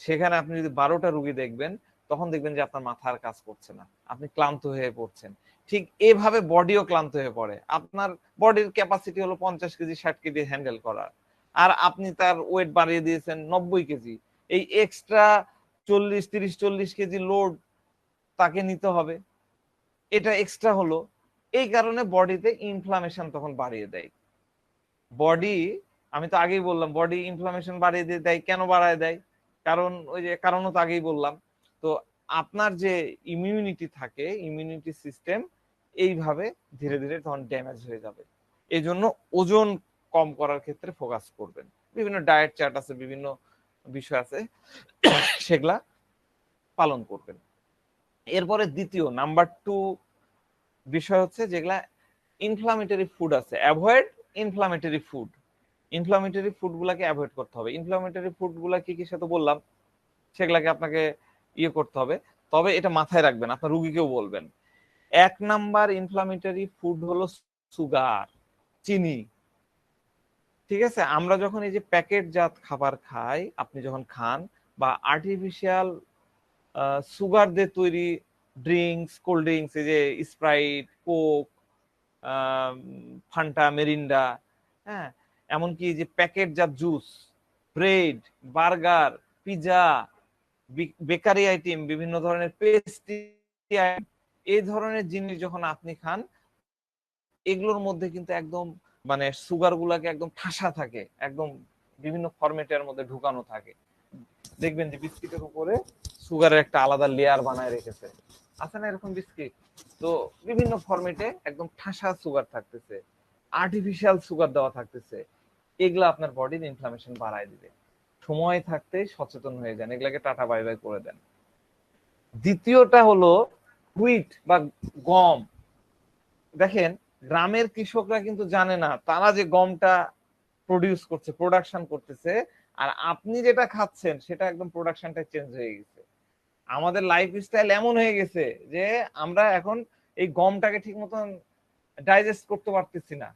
সেখানে আপনি যদি 12টা রুগী দেখবেন, তখন দেখবেন যে আপনার মাথা আর কাজ করছে না, আপনি ক্লান্ত হয়ে পড়ছেন। ঠিক এভাবে বডিও ক্লান্ত হয়ে পড়ে। আপনার বডির ক্যাপাসিটি হলো 50 কেজি 60 কেজি হ্যান্ডেল করার, আর আপনি তার ওয়েট বাড়িয়ে দিয়েছেন 90 কেজি। এই এক্সট্রা 30-40 কেজি লোড তাকে নিতে হবে, এটা এক্সট্রা হলো। এই কারণে বডিতে ইনফ্লামেশন তখন বাড়িয়ে দেয়। বডি, আমি তো আগেই বললাম বডি ইনফ্লামেশন বাড়িয়ে দিয়ে দেয়। কেন বাড়ায় দেয়? কারণ ওই যে কারণও তো আগেই বললাম। তো আপনার যে ইমিউনিটি থাকে, ইমিউনিটি সিস্টেম এইভাবে ধীরে ধীরে তখন ড্যামেজ হয়ে যাবে। এই জন্য ওজন কম করার ক্ষেত্রে ফোকাস করবেন। বিভিন্ন ডায়েট চার্ট আছে, বিভিন্ন বিষয় আছে, সেগুলা পালন করবেন। এরপরে দ্বিতীয় নাম্বার 2 বিষয় হচ্ছে যেগুলা ইনফ্লামেটরি ফুড আছে, avoid inflammatory food. Inflammatory food গুলাকে অ্যাভয়েড করতে হবে। ইনফ্লামেটরি ফুড গুলা কি কি সেটা বললাম, সেগুলাকে আপনাকে করতে হবে। তবে এটা মাথায় রাখবেন, আপনার রুগীকেও বলবেন। 1 নাম্বার ইনফ্লামেটরি ফুড হলো সুগার, চিনি। ঠিক আছে, আমরা যখন এই যে প্যাকেটজাত খাবার খাই, আপনি যখন খান, বা আর্টিফিশিয়াল সুগার দিয়ে তৈরি ড্রিঙ্কস, কোল্ড ড্রিঙ্কস, এই যে স্প্রাইট, কোক, ফান্টা, মেরিন্ডা, হ্যাঁ, এমনকি যে প্যাকেটজাত juice, bread, burger, pizza, bakery item, বিভিন্ন ধরনের পেস্ট্রি, এই ধরনের জিনিস যখন আপনি খান, এগুলোর মধ্যে কিন্তু একদম মানে সুগার গুলাকে একদম ঠাসা থাকে, একদম বিভিন্ন ফরম্যাটের মধ্যে ঢুকানো থাকে। দেখবেন যে বিস্কিটের উপরে সুগারের একটা আলাদা লেয়ার বানায় রেখেছে, আছে না এরকম বিস্কিট? তো বিভিন্ন ফরম্যাটে একদম ঠাসা সুগার থাকতেছে, আর্টিফিশিয়াল সুগার দেওয়া থাকতেছে। এগুলা আপনার বডির ইনফ্লামেশন বাড়ায় দিবে। সময় থাকতে সচেতন হয়ে যান, এগুলাকে টাটা বাই বাই করে দেন। দ্বিতীয়টা হলো হুইট বা গম। দেখেন, গ্রামের কৃষকরা কিন্তু জানে না তারা যে গমটা প্রডিউস করছে, প্রোডাকশন করতেছে, আর আপনি যেটা খাচ্ছেন সেটা একদম প্রোডাকশনটা চেঞ্জ হয়ে গেছে। আমাদের লাইফস্টাইল এমন হয়ে গেছে যে আমরা এখন এই গমটাকে ঠিক মতন ডাইজেস্ট করতে পারতেছি না।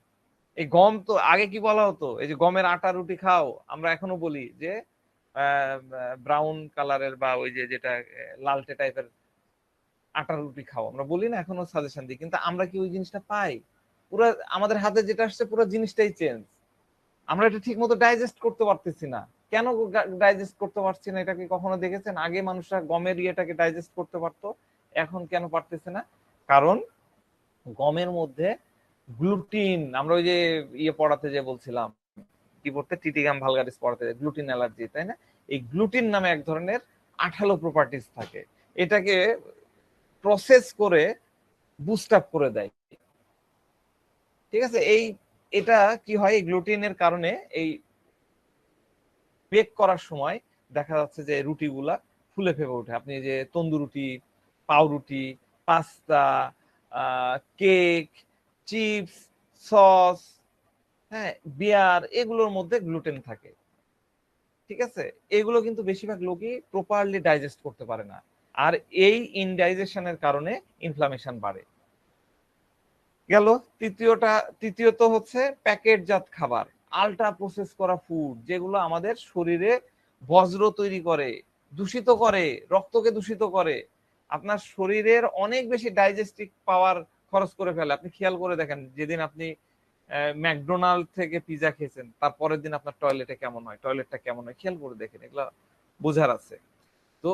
এই গম তো আগে কি বলা হতো, এই যে গমের আটা রুটি খাও, আমরা এখনো বলি যে ব্রাউন কালারের বা ওই যে যেটা লালটে টাইপের আটা রুটি খাও, আমরা বলি না, এখনো সাজেশন দিই, কিন্তু আমরা কি ওই জিনিসটা পাই? পুরো আমাদের হাতে যেটা আসছে পুরো জিনিসটাই চেঞ্জ। আমরা এটা ঠিক মতো ডাইজেস্ট করতে পারতেছি না। কেন ডাইজেস্ট করতে পারছি না, এটা কি কখনো দেখেছেন? আগে মানুষরা গমের ইয়েটাকে ডাইজেস্ট করতে পারতো, এখন কেন পারতেছে না? কারণ গমের মধ্যে গ্লুটিন, আমরা ওই যে পড়াতে যে বলছিলাম, কি পড়তে, টিটিগাম ভালগারিস পড়াতে, গ্লুটিন অ্যালার্জি, তাই না? এই গ্লুটিন নামে এক ধরনের আঠালো প্রপার্টিস থাকে, এটাকে প্রসেস করে বুস্ট আপ করে দেয়। ঠিক আছে, এটা কি হয়, এই গ্লুটিনের কারণে এই বেক করার সময় দেখা যাচ্ছে যে রুটিগুলা ফুলে ফেপে ওঠে। আপনি যে তন্দুর রুটি, পাউরুটি, পাস্তা, কেক, চিপস, সস, হ্যাঁ, বিয়ার, এগুলোর মধ্যে গ্লুটেন থাকে। ঠিক আছে, এগুলো কিন্তু বেশিরভাগ লোকই প্রপারলি ডাইজেস্ট করতে পারে না, আর এই ইনডাইজেশনের কারণে ইনফ্লামেশন বাড়ে। গেল তৃতীয়ত হচ্ছে প্যাকেটজাত খাবার, আল্ট্রা প্রসেস করা ফুড, যেগুলো আমাদের শরীরে বজ্র তৈরি করে, দূষিত করে, রক্তকে দূষিত করে, আপনার শরীরের অনেক বেশি ডাইজেস্টিভ পাওয়ার খরচ করে ফেলে। আপনি খেয়াল করে দেখেন, যেদিন আপনি ম্যাকডোনাল্ড থেকে পিজা খেয়েছেন, তারপরের দিন আপনার টয়লেটটা কেমন হয়, খেয়াল করে দেখেন, এগুলা বোঝার আছে। তো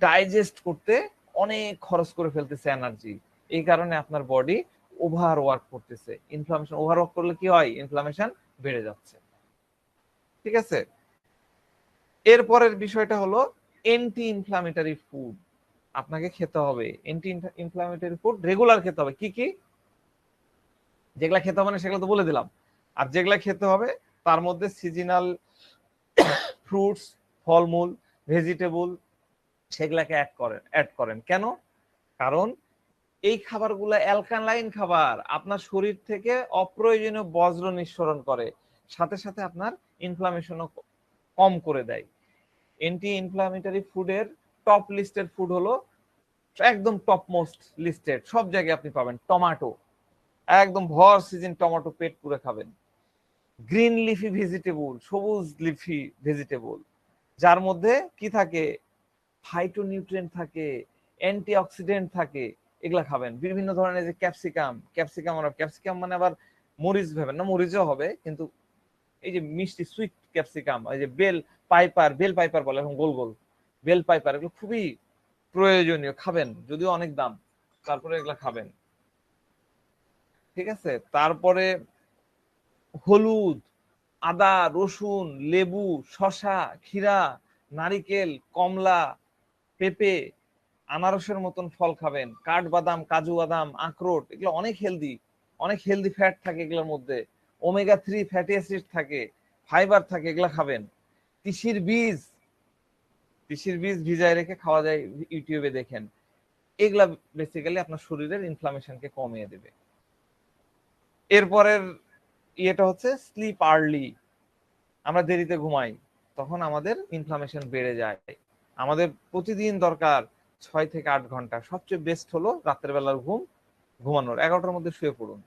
ডাইজেস্ট করতে অনেক খরচ করে ফেলতেছে এনার্জি, এই কারণে আপনার বডি ওভার ওয়ার্ক করতেছে। ইনফ্লামেশন ওভার ওয়ার্ক করলে কি হয়, ইনফ্লামেশন বেড়ে যাচ্ছে। ঠিক আছে, এরপরের বিষয়টা হলো অ্যান্টি ইনফ্লামেটরি ফুড। আপনাকে খেতে হবে অ্যান্টি ইনফ্লামেটরি ফুড, রেগুলার খেতে হবে। কি কি যেগুলা খেতে হবে না সেগুলো তো বলে দিলাম। আর যেগুলা খেতে হবে তার মধ্যে সিজনাল ফ্রুটস, ফলমূল, ভেজিটেবল, সেগুলাকে অ্যাড করেন। কেন? কারণ এই খাবারগুলো অ্যালকালাইন খাবার, আপনার শরীর থেকে অপ্রয়োজনীয় বজ্র নিঃসরণ করে, সাথে সাথে আপনার ইনফ্লামেশনও কম করে দেয়। অ্যান্টি ইনফ্লামেটরি ফুডের টপ লিস্টেড ফুড হলো, একদম টপ মোস্ট লিস্টেড, সব জায়গায় আপনি পাবেন টমেটো, একদম ভর সিজন টমেটো পেট পুরে খাবেন। গ্রিন লিফি ভেজিটেবল, সবুজ লিফি ভেজিটেবল, যার মধ্যে কি থাকে, ফাইটোনিউট্রিয়েন্ট থাকে, অ্যান্টিঅক্সিডেন্ট থাকে, এগুলা খাবেন। বিভিন্ন ধরনের যে ক্যাপসিকাম মানে আবার মরিচ ভেবেন না, মরিচও হবে, কিন্তু এই যে মিষ্টি সুইট ক্যাপসিকাম, এই যে বেল পাইপার বলে এখন, গোল গোল বেল পাইপার, এগুলো খুবই প্রয়োজনীয়, খাবেন, যদিও অনেক দাম, তারপরে এগুলা খাবেন। ঠিক আছে, তারপরে হলুদ, আদা, রসুন, লেবু, শসা, ক্ষীরা, নারিকেল, কমলা, পেঁপে, আনারসের মতন ফল খাবেন। কাঠবাদাম, কাজু বাদাম, আখরোট, এগুলো অনেক হেলদি ফ্যাট থাকে এগুলোর মধ্যে, ওমেগা-3 ফ্যাটি অ্যাসিড থাকে, ফাইবার থাকে, এগুলা খাবেন। তিসির বীজ ভিজায় রেখে খাওয়া যায়, ইউটিউবে দেখেন। এগুলা বেসিক্যালি আপনার শরীরের ইনফ্লামেশনকে কমিয়ে দেবে। এরপরের ইয়েটা হচ্ছে স্লিপ আর্লি। আমরা দেরিতে ঘুমাই, তখন আমাদের ইনফ্লামেশন বেড়ে যায়। আমাদের প্রতিদিন দরকার 6 থেকে 8 ঘন্টা। সবচেয়ে বেস্ট হলো রাতের বেলার ঘুমানোর 11টার মধ্যে শুয়ে পড়ুন,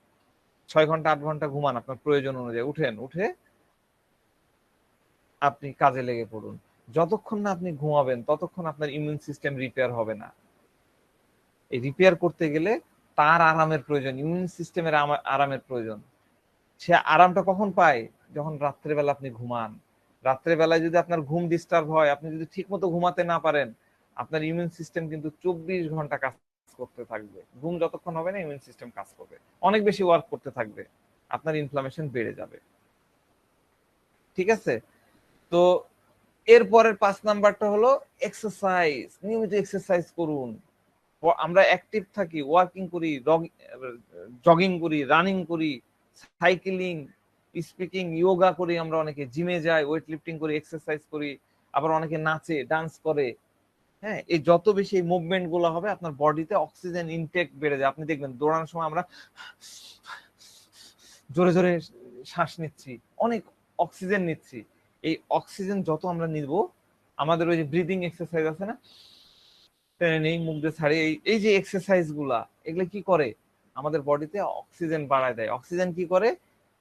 6 ঘন্টা 8 ঘন্টা ঘুমান আপনার প্রয়োজন অনুযায়ী। উঠে আপনি কাজে লেগে পড়ুন। যতক্ষণ না আপনি ঘুমাবেন ততক্ষণ আপনার ইমিউন সিস্টেম রিপেয়ার হবে না। এই রিপেয়ার করতে গেলে তার আরামের প্রয়োজন, ইমিউন সিস্টেমের আরামের প্রয়োজন। সে আরামটা কখন পায়? যখন রাত্রেবেলা আপনি ঘুমান। রাত্রেবেলায় যদি আপনার ঘুম ডিস্টার্ব হয়, আপনি যদি ঠিক মতো ঘুমাতে না পারেন, আপনার ইমিউন সিস্টেম কিন্তু 24 ঘন্টা কাজ করতে থাকবে। ঘুম যতক্ষণ হবে না, ইমিউন সিস্টেম কাজ করবে, অনেক বেশি ওয়ার্ক করতে থাকবে, আপনার ইনফ্লামেশন বেড়ে যাবে। ঠিক আছে, তো এরপরের 5 নাম্বারটা হলো এক্সারসাইজ। নিয়মিত এক্সারসাইজ করুন। আমরা অ্যাক্টিভ থাকি, ওয়ার্কিং করি, জগিং করি, রানিং করি, সাইক্লিং, স্পিকিং, যোগা করি, আমরা অনেকে জিমে যাই, ওয়েট লিফটিং করি, এক্সারসাইজ করি, আবার অনেকে নাচে, ডান্স করে। হ্যাঁ, এই যত বেশি এই মুভমেন্ট গুলো হবে, আপনার বডিতে অক্সিজেন ইনটেক বেড়ে যায়। আপনি দেখবেন দৌড়ানোর সময় আমরা জোরে জোরে শ্বাস নিচ্ছি, অনেক অক্সিজেন নিচ্ছি। এই অক্সিজেন যত আমরা নিব, আমাদের ওই যে ব্রিদিং এক্সারসাইজ আছে না, টেনে নেই, মুখ দিয়ে ছাড়ি, এই যে এক্সারসাইজ গুলা, এগুলো কি করে? আমাদের বডিতে অক্সিজেন বাড়ায় দেয়। অক্সিজেন কি করে?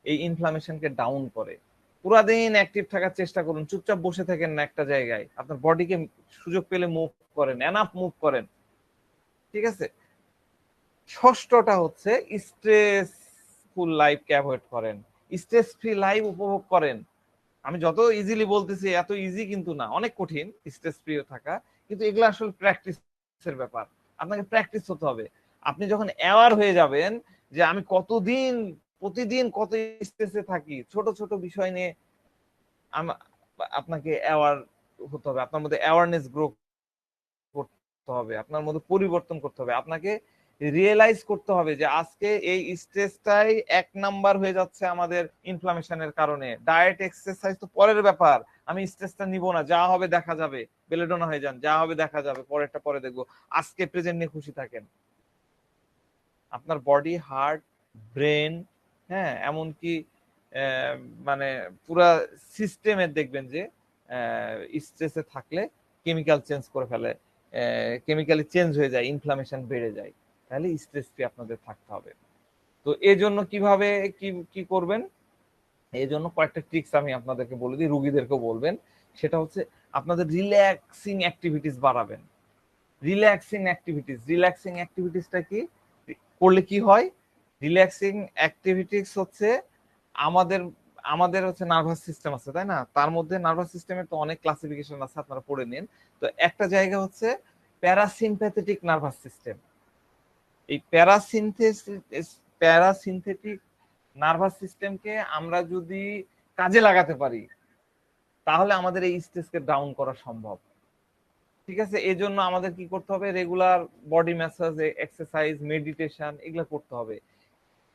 এই ইনফ্লামেশনকে ডাউন করে। পুরা দিন অ্যাক্টিভ থাকার চেষ্টা করুন, চুপচাপ বসে থাকেন না একটা জায়গায়, আপনার বডিকে সুযোগ পেলে মুভ করেন, এনাফ মুভ করেন। ঠিক আছে, ষষ্ঠটা হচ্ছে স্ট্রেসফুল লাইফকে অ্যাভয়েড করেন, স্ট্রেস ফ্রি লাইফ উপভোগ করেন। আমি যত ইজিলি বলতেছি, এত ইজি কিন্তু না, অনেক কঠিন স্ট্রেস ফ্রি থাকা, কিন্তু এগুলো আসলে প্র্যাকটিসের ব্যাপার। আপনাকে প্র্যাকটিস হতে হবে। আপনি যখন অ্যাওয়ার হয়ে যাবেন যে আমি প্রতিদিন কত স্ট্রেসে থাকি, ছোট ছোট বিষয় নিয়ে আপনাকে অ্যাওয়ার হতে হবে, আপনার মধ্যে অ্যাওয়ারনেস গ্রো করতে হবে, আপনার মধ্যে পরিবর্তন করতে হবে, আপনাকে রিয়েলাইজ করতে হবে যে আজকে এই স্ট্রেসটাই 1 নাম্বার হয়ে যাচ্ছে আমাদের ইনফ্লামেশনের কারণে। ডায়েট এক্সারসাইজ তো পরের ব্যাপার, আমি স্ট্রেসটা নিব না, যা হবে দেখা যাবে, বেলেডোনা হয়ে যান, যা হবে দেখা যাবে, পরেরটা পরে দেখবো। আজকে প্রেজেন্ট নিয়ে খুশি থাকেন। আপনার বডি, হার্ট, ব্রেন, হ্যাঁ, এমনকি মানে পুরা সিস্টেমের দেখবেন যে স্ট্রেসে থাকলে কেমিক্যাল চেঞ্জ করে ফেলে, কেমিক্যালি চেঞ্জ হয়ে যায়, ইনফ্লামেশন বেড়ে যায়। তাহলে স্ট্রেস ফ্রি আপনাদের থাকতে হবে। তো এই জন্য কিভাবে কি করবেন, এই জন্য কয়েকটা ট্রিক্স আমি আপনাদেরকে বলে দিই, রুগীদেরকেও বলবেন। সেটা হচ্ছে আপনাদের রিল্যাক্সিং অ্যাক্টিভিটিস বাড়াবেন। রিল্যাক্সিং অ্যাক্টিভিটিসটা কি করলে কি হয়? রিল্যাক্সিং অ্যাক্টিভিটিস হচ্ছে আমাদের আমাদের হচ্ছে নার্ভাস সিস্টেম আছে, তাই না? তার মধ্যে নার্ভাস সিস্টেমের তো অনেক ক্লাসিফিকেশন আছে, আপনারা পড়ে নিন। তো একটা জায়গা হচ্ছে প্যারাসিম্প্যাথেটিক নার্ভাস সিস্টেম। এই প্যারাসিনথেটিক নার্ভাস সিস্টেমকে আমরা যদি কাজে লাগাতে পারি, তাহলে আমাদের এই স্ট্রেসকে ডাউন করা সম্ভব। ঠিক আছে, এই জন্য আমাদের কি করতে হবে? Regular body massage, exercise, meditation, এগুলো করতে হবে।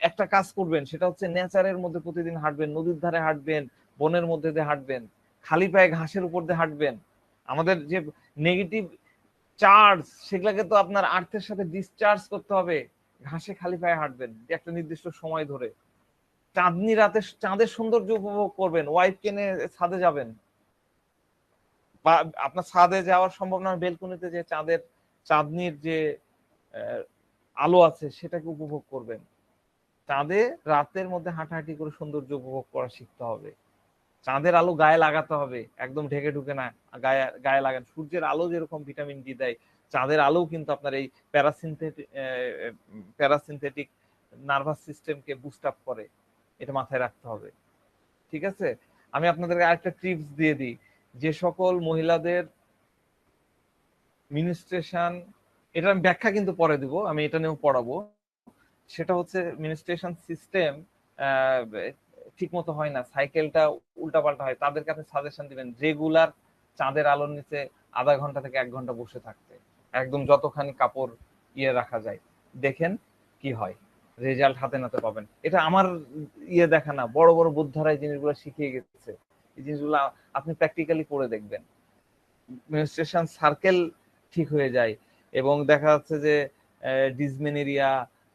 একটা কাজ করবেন, সেটা হচ্ছে নেচারের মধ্যে প্রতিদিন হাঁটবেন, নদীর ধারে হাঁটবেন, বনের মধ্যে দিয়ে হাঁটবেন, খালি পায়ে ঘাসের উপর দিয়ে হাঁটবেন। আমাদের যে নেগেটিভ চার্জ, সেগুলোকে তো আপনার আর্থের সাথে ডিসচার্জ করতে হবে। ঘাসে খালি পায়ে হাঁটবেন একটা নির্দিষ্ট সময় ধরে। চাঁদনি রাতে চাঁদের সৌন্দর্য উপভোগ করবেন, ওয়াইফকে নিয়ে ছাদে যাবেন, বা আপনার ছাদে যাওয়ার সম্ভব না, বেলকনিতে যে চাঁদনির যে আলো আছে সেটাকে উপভোগ করবেন। চাঁদে রাতের মধ্যে হাঁটাহাঁটি করে সৌন্দর্য উপভোগ করা শিখতে হবে। চাঁদের আলো গায়ে লাগাতে হবে, একদম ঢেকে ঢুকে না, গায়ে গায়ে লাগান। সূর্যের আলো যেরকম ভিটামিন ডি দেয়, চাঁদের আলো কিন্তু আপনার এই প্যারাসিনথেটিক নার্ভাস সিস্টেমকে বুস্ট আপ করে, এটা মাথায় রাখতে হবে। ঠিক আছে, আমি আপনাদেরকে আরেকটা টিপস দিয়ে দিই। যে সকল মহিলাদের মিনিস্ট্রেশন, এটা আমি ব্যাখ্যা কিন্তু পরে দিব, আমি এটা নিয়েও পড়াবো। সেটা হচ্ছে মিনিস্ট্রেশন সিস্টেম ঠিক মতো হয় না, সাইকেলটা উল্টাপাল্টা হয়, তাদেরকে আপনি সাজেশন দিবেন রেগুলার চাঁদের আলোর নিচে আধা ঘন্টা থেকে 1 ঘন্টা বসে থাকতে, একদম যতখানি কাপড় ইয়ে রাখা যায়, দেখেন কি হয়, রেজাল্ট হাতে নাতে পাবেন। এটা আমার ইয়ে দেখা না, বড় বড় বুদ্ধারা এই জিনিসগুলো শিখিয়ে গেছে, এই জিনিসগুলো আপনি প্র্যাকটিক্যালি করে দেখবেন, মেনস্ট্রুয়েশন সার্কেল ঠিক হয়ে যায়। এবং দেখা যাচ্ছে যে ডিসমেনেরিয়া,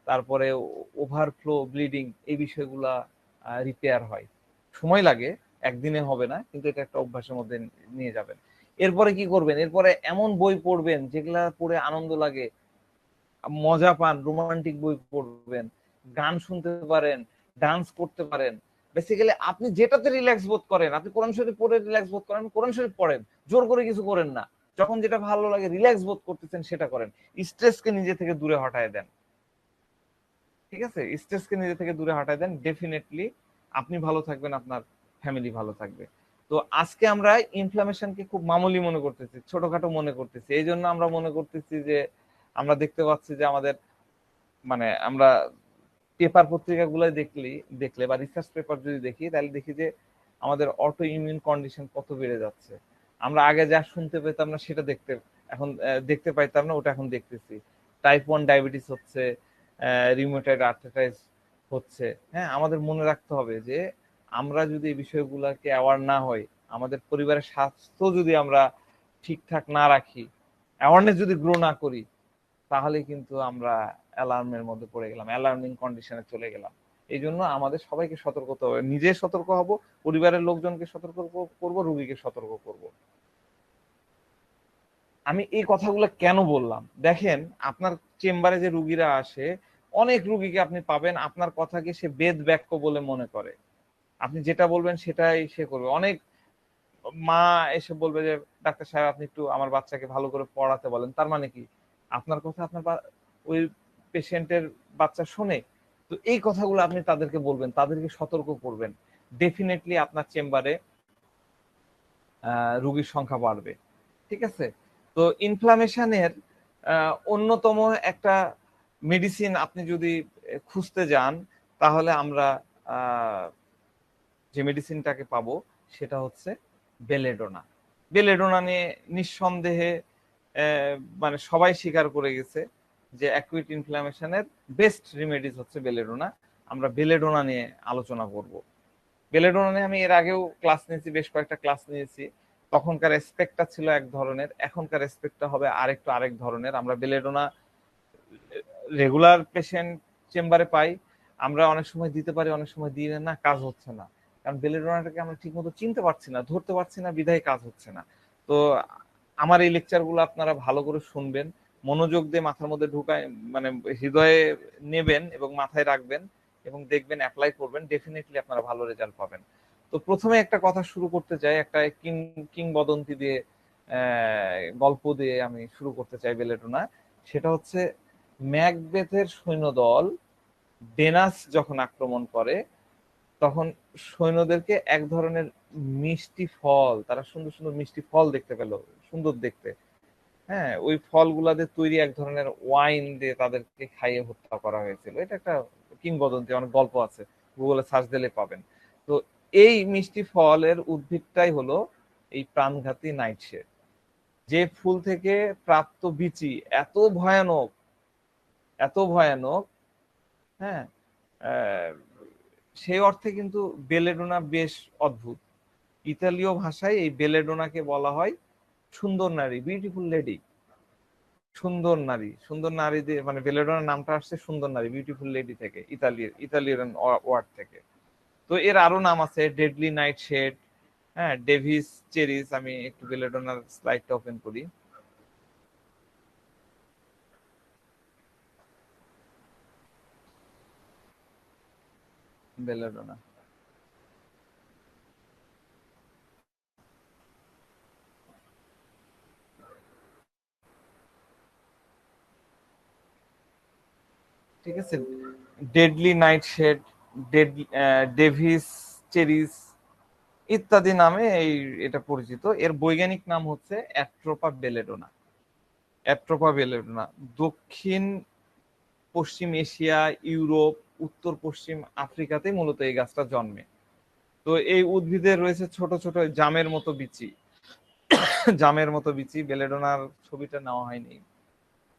তারপরে ওভারফ্লো ব্লিডিং, এই বিষয়গুলা রিপেয়ার হয়। সময় লাগে, একদিনে হবে না, কিন্তু এটা একটা অভ্যাসের মধ্যে নিয়ে যাবেন। এরপরে কি করবেন, এরপরে এমন বই পড়বেন যেগুলা পড়ে আনন্দ লাগে, মজা পান, রোমান্টিক বই পড়বেন, গান শুনতে পারেন, ডান্স করতে পারেন। বেসিক্যালি আপনি যেটাতে রিল্যাক্স বোধ করেন, আপনি কোরআন শরীফ পড়ে রিল্যাক্স বোধ করেন, কোরআন শরীফ পড়েন, জোর করে কিছু করেন না। যখন যেটা ভালো লাগে, রিল্যাক্স বোধ করতেছেন, সেটা করেন। স্ট্রেসকে নিজে থেকে দূরে হটায় দেন। ঠিক আছে, স্ট্রেসকে নিজে থেকে দূরে হটায় দেন, ডেফিনেটলি আপনি ভালো থাকবেন, আপনার ফ্যামিলি ভালো থাকবে। তো আজকে আমরা ইনফ্লামেশনকে খুব মামুলি মনে করতেছি, ছোটখাটো মনে করতেছি। এই জন্য আমরা মনে করতেছি যে, আমরা দেখতে পাচ্ছি যে আমাদের, মানে আমরা পেপার পত্রিকাগুলো দেখলে বা রিসার্চ পেপার যদি দেখি, তাহলে দেখি যে আমাদের অটো ইমিউন কন্ডিশন কত বেড়ে যাচ্ছে। আমরা আগে যা শুনতে পেতাম না, সেটা এখন দেখতে পাইতাম না, ওটা এখন দেখতেছি। টাইপ 1 ডায়াবেটিস হচ্ছে, রিউমেটয়েড আর্থ্রাইটিস হচ্ছে। হ্যাঁ, আমাদের মনে রাখতে হবে যে আমরা যদি এই বিষয়গুলোকে অ্যাওয়ার না হই, আমাদের পরিবারের স্বাস্থ্য যদি আমরা ঠিকঠাক না রাখি, অ্যাওয়ারনেস যদি গ্রো না করি, তাহলে কিন্তু আমরা অ্যালার্মের মধ্যে পড়ে গেলাম, অ্যালার্মিং কন্ডিশনে চলে গেলাম। এই জন্য আমাদের সবাইকে সতর্ক হতে হবে, নিজে সতর্ক হব, পরিবারের লোকজনকে সতর্ক করব, রোগীকে সতর্ক করব। আমি এই কথাগুলো কেন বললাম, দেখেন আপনার চেম্বারে যে রুগীরা আসে, অনেক রুগীকে আপনি পাবেন আপনার কথাকে সে বেদ বাক্য বলে মনে করে, আপনি যেটা বলবেন সেটাই সে করবে। অনেক মা এসে বলবে যে, ডাক্তার সাহেব আপনি একটু আমার বাচ্চাকে ভালো করে পড়াতে বলেন। তার মানে কি, আপনার কথা আপনার ওই পেশেন্টের বাচ্চা শোনে? তো এই কথাগুলো আপনি তাদেরকে বলবেন, তাদেরকে সতর্ক করবেন, ডেফিনেটলি আপনার চেম্বারে রুগীর সংখ্যা বাড়বে। ঠিক আছে, তো ইনফ্লামেশনের অন্যতম একটা মেডিসিন আপনি যদি খুঁজতে যান, তাহলে আমরা যে মেডিসিনটাকে পাবো সেটা হচ্ছে বেলেডোনা। বেলেডোনা নিয়ে নিঃসন্দেহে মানে সবাই স্বীকার করে গেছে যে অ্যাকুইট ইনফ্লামেশনের বেস্ট রিমেডিস হচ্ছে বেলেডোনা। আমরা বেলেডোনা নিয়ে আলোচনা করব। বেলেডোনা নিয়ে আমি এর আগেও ক্লাস নিয়েছি, বেশ কয়েকটা ক্লাস নিয়েছি। তখনকার রেসপেক্টটা ছিল এক ধরনের, এখনকার রেসপেক্টটা হবে আরেক ধরনের। আমরা বেলেডোনা রেগুলার পেশেন্ট চেম্বারে পাই, আমরা অনেক সময় দিতে পারি, অনেক সময় দিই না, কাজ হচ্ছে না। কারণ বেলেডোনাটাকে আমরা ঠিক মতো চিনতে পারছি না, ধরতে পারছি না, বিধায় কাজ হচ্ছে না। তো আমার এই লেকচারগুলো আপনারা ভালো করে শুনবেন, মনোযোগ দিয়ে মাথার মধ্যে ঢুকায়, মানে হৃদয়ে নেবেন এবং মাথায় রাখবেন, এবং দেখবেন, অ্যাপ্লাই করবেন, ডেফিনেটলি আপনারা ভালো রেজাল্ট পাবেন। তো প্রথমে একটা কথা শুরু করতে চাই, একটা কিংবদন্তি দিয়ে, গল্প দিয়ে আমি শুরু করতে চাই বেলেডোনা। সেটা হচ্ছে, ম্যাকবেথের সৈন্যদল ভেনাস যখন আক্রমণ করে, তখন সৈন্যদেরকে এক ধরনের মিষ্টি ফল, তারা সুন্দর সুন্দর মিষ্টি ফল দেখতে পেল, সুন্দর দেখতে। হ্যাঁ, ওই ফলগুলাতে তৈরি এক ধরনের ওয়াইন দিয়ে তাদেরকে খাইয়ে হত্যা করা হয়েছিল। এটা একটা কিংবদন্তি, অনেক গল্প আছে, গুগলে সার্চ দিলে পাবেন। তো এই মিষ্টি ফলের উদ্ভিদটাই হলো এই প্রাণঘাতী নাইটশেড। যে ফুল থেকে প্রাপ্ত বিচি এত ভয়ানক, এত ভয়ানক, হ্যাঁ, সেই অর্থে কিন্তু বেলেডোনা বেশ অদ্ভুত। ইতালীয় ভাষায় এই বেলেডোনাকে বলা হয় সুন্দর নারী, বিউটিফুল লেডি। সুন্দর নারী, সুন্দর নারী দিয়ে, মানে বেলেডোনার নামটা আসছে সুন্দর নারী, বিউটিফুল লেডি থেকে, ইতালিয়ান ওয়ার্ড থেকে। তো এর আরো নাম আছে, ডেডলি নাইট শেড, হ্যাঁ, ডেভিস চেরিস। আমি একটু বেলেডোনার স্লাইডটা ওপেন করি। বেলেডোনা, ঠিক আছে, ডেডলি নাইটশেড, ডেভিস চেরিস ইত্যাদি নামে এটা পরিচিত। এর বৈজ্ঞানিক নাম হচ্ছে অ্যাট্রোপা বেলেডোনা। অ্যাট্রোপা বেলেডোনা দক্ষিণ পশ্চিম এশিয়া, ইউরোপ, উত্তর পশ্চিম আফ্রিকাতে মূলত এই গাছটা জন্মে। তো এই উদ্ভিদের রয়েছে ছোট ছোট জামের মতো বিচি। জামের মতো বিচি, বেলেডোনার ছবিটা নেওয়া হয়নি,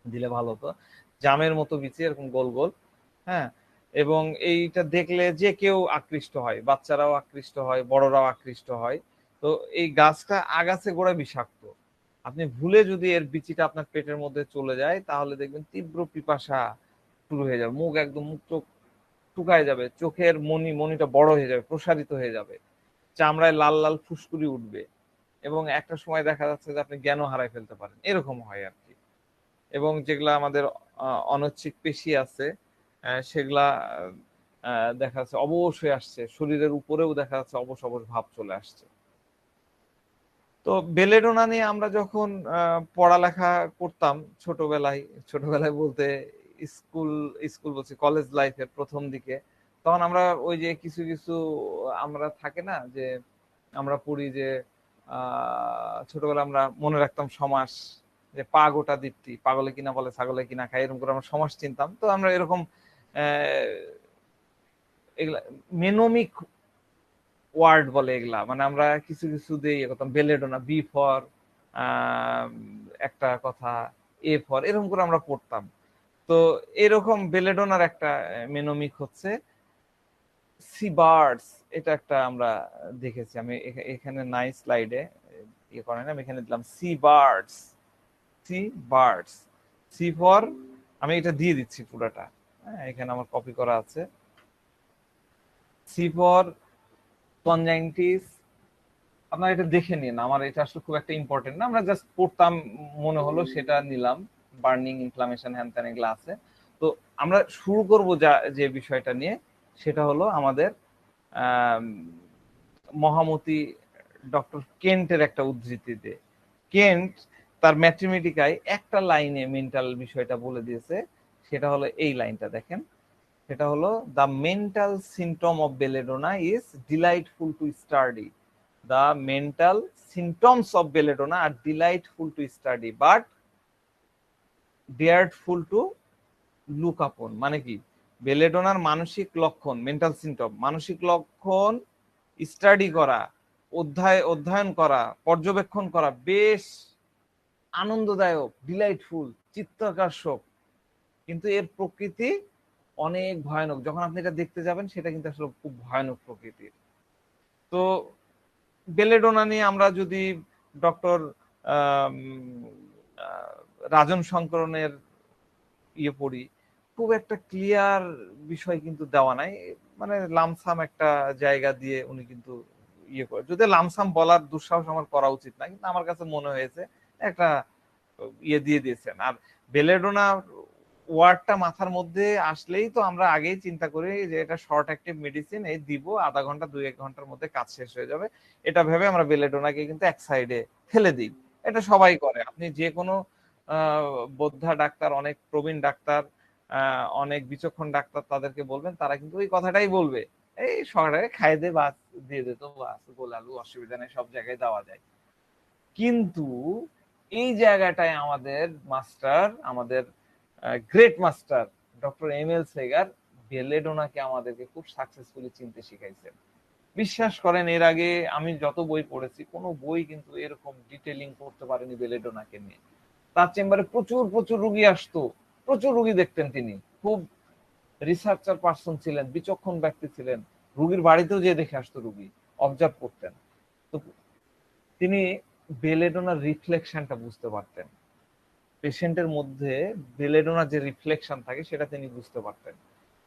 দিলে ভালো হতো। জামের মতো বিচি, এরকম গোল গোল। হ্যাঁ, এবং এইটা দেখলে যে কেউ আকৃষ্ট হয়, বাচ্চারাও আকৃষ্ট হয়, বড়রাও আকৃষ্ট হয়। তো এই গাছটা আগাছে গোড়ায় বিষাক্ত। আপনি ভুলে যদি এর বিচিটা আপনার পেটের মধ্যে চলে যায়, তাহলে দেখবেন তীব্র পিপাসা শুরু হয়ে যাবে, মুখ একদম মুখ চোখ শুকায় যাবে, চোখের মনিটা বড় হয়ে যাবে, প্রসারিত হয়ে যাবে, চামড়ায় লাল লাল ফুসকুড়ি উঠবে, এবং একটা সময় দেখা যাচ্ছে যে আপনি জ্ঞানও হারায় ফেলতে পারেন, এরকম হয় আর কি। এবং যেগুলা আমাদের অনৈচ্ছিক পেশি আছে, সেগুলা দেখা যাচ্ছে অবশ হয়ে আসছে, শরীরের উপরেও দেখা যাচ্ছে অবশ অবশ ভাব চলে আসছে। তো বেলেডোনা নিয়ে আমরা যখন পড়ালেখা করতাম ছোটবেলায়, ছোটবেলায় বলতে স্কুল স্কুল বলছি কলেজ লাইফের প্রথম দিকে, তখন আমরা ওই যে কিছু কিছু আমরা থাকে না যে আমরা পড়ি যে ছোটবেলা আমরা মনে রাখতাম সমাস, যে পা গোটা দীপ্তি, পাগলে কিনা বলে ছাগলে কিনা খায়, এরকম করে আমরা সমাস চিনতাম। তো আমরা এরকম এগুলা মেনোমিক ওয়ার্ড বলে এগুলা, মানে আমরা কিছু কিছু দিয়ে করতাম, বেলেডোনা, বি ফর একটা কথা, এ ফর, এরকম করে আমরা পড়তাম। তো এরকম বেলেডোনার একটা মেনোমিক হচ্ছে সিবার্ডস। এটা একটা আমরা দেখেছি, আমি এখানে নাই স্লাইডে ইয়ে করে না, আমি এখানে দিলাম সিবার্ডস। সিবার্ডস, সি ফর, আমি এটা দিয়ে দিচ্ছি পুরাটা, হ্যাঁ এখানে আমার কপি করা আছে। সি ফর কনজাংটিস, আপনারা এটা দেখে নিন, আমার এটা আসলে খুব একটা ইম্পর্টেন্ট না, আমরা জাস্ট পড়তাম, মনে হলো সেটা নিলাম। বার্নিং, ইনফ্লামেশন, হ্যান ত্যান এগুলো আছে। তো আমরা শুরু করব যে বিষয়টা নিয়ে, সেটা হলো আমাদের মহামতি ডক্টর কেন্টের একটা উদ্ধৃতি দিয়ে। কেন্ট তার ম্যাথমেটিকায় একটা লাইনে মেন্টাল বিষয়টা বলে দিয়েছে, সেটা হলো এই লাইনটা দেখেন, সেটা হলো the mental symptom of belladonna is delightful to study. The mental symptoms of belladonna are delightful to study but dreadful to look upon। মানে কি, বেলেডোনার মানসিক লক্ষণ, মেন্টাল সিমটম, মানসিক লক্ষণ স্টাডি করা, অধ্যয়ন করা, পর্যবেক্ষণ করা বেশ আনন্দদায়ক, ডিলাইটফুল, চিত্তাকর্ষক, কিন্তু এর প্রকৃতি অনেক ভয়ানক। যখন আপনি এটা দেখতে যাবেন, সেটা কিন্তু আসলে খুব ভয়ানক প্রকৃতির। তো বেলেডোনা নিয়ে আমরা যদি ডক্টর রাজন শঙ্করনের ইয়ে পড়ি, খুব একটা ক্লিয়ার বিষয় কিন্তু দেওয়া নাই, মানে লামসাম একটা জায়গা দিয়ে উনি কিন্তু ইয়ে করে, যদি লামসাম বলার দুঃসাহস আমার করা উচিত না, কিন্তু আমার কাছে মনে হয়েছে একটা ইয়ে দিয়ে দিয়েছেন। আর বেলেডোনা ওয়ার্ডটা মাথার মধ্যে আসলেই তো আমরা আগেই চিন্তা করি যে এটা শর্ট অ্যাক্টিভ মেডিসিন, এই দিব আধা ঘন্টা 2-1 ঘন্টার মধ্যে কাজ শেষ হয়ে যাবে, এটা ভেবে আমরা বেলেডোনাকে কিন্তু এক সাইডে ফেলে দিই। এটা সবাই করে, আপনি যে কোনো বোদ্ধা ডাক্তার, অনেক প্রবীণ ডাক্তার, অনেক বিচক্ষণ ডাক্তার, তাদেরকে বলবেন, তারা কিন্তু ওই কথাটাই বলবে, এই সকালে খাইয়ে দে, বাস দিয়ে দিত, বাস গোল আলু, অসুবিধা নেই, সব জায়গায় দেওয়া যায়। কিন্তু এই জায়গাটায় আমাদের মাস্টার, আমাদের গ্রেট মাস্টার ডক্টর এম.এল. সেগার বেলেডোনাকে আমাদেরকে খুব সাকসেসফুলি চিনতে শিখাইছেন। বিশ্বাস করেন, এর আগে আমি যত বই পড়েছি, কোনো বই কিন্তু এরকম ডিটেইলিং করতে পারেনি বেলেডোনাকে নিয়ে। তার চেম্বারে প্রচুর প্রচুর রুগী আসতো, প্রচুর রুগী দেখতেন তিনি, খুব রিসার্চার পার্সন ছিলেন, বিচক্ষণ ব্যক্তি ছিলেন, রুগীর বাড়িতেও যেয়ে দেখে আসতো, রুগী অবজার্ভ করতেন। তো তিনি বেলেডোনার রিফ্লেকশনটা বুঝতে পারতেন, পেশেন্টের মধ্যে বেলেডোনার যে রিফ্লেকশন থাকে সেটা তিনি বুঝতে পারতেন,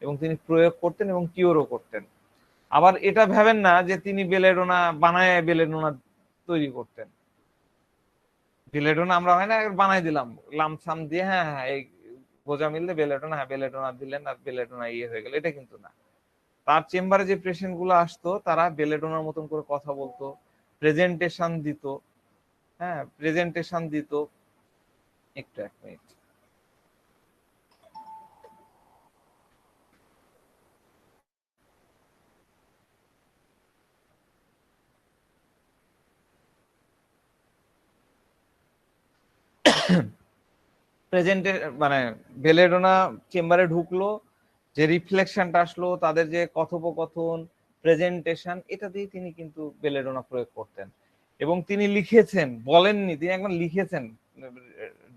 এবং তিনি প্রয়োগ করতেন এবং কিওরও করতেন। আবার এটা ভাবেন না যে তিনি বেলেডোনা বানায় বেলেডোনা তৈরি করতেন। বেলেডোনা আমরা হয় না বানাই দিলাম লামসাম দিয়ে, হ্যাঁ হ্যাঁ এই বোঝা মিললে বেলেডোনা, হ্যাঁ বেলেডোনা দিলেন আর বেলেডোনা ইয়ে হয়ে গেল, এটা কিন্তু না। তার চেম্বারে যে পেশেন্ট গুলো আসতো, তারা বেলেডোনার মতন করে কথা বলতো, প্রেজেন্টেশন দিত, হ্যাঁ প্রেজেন্টেশন দিত। একটু 1 মিনিট। প্রেজেন্টে মানে বেলেডোনা চেম্বারে ঢুকলো, যে রিফ্লেকশনটা আসলো, তাদের যে কথোপকথন, প্রেজেন্টেশন, এটা দিয়ে তিনি কিন্তু বেলেডোনা প্রয়োগ করতেন। এবং তিনি লিখেছেন, বলেননি, তিনি একবার লিখেছেন,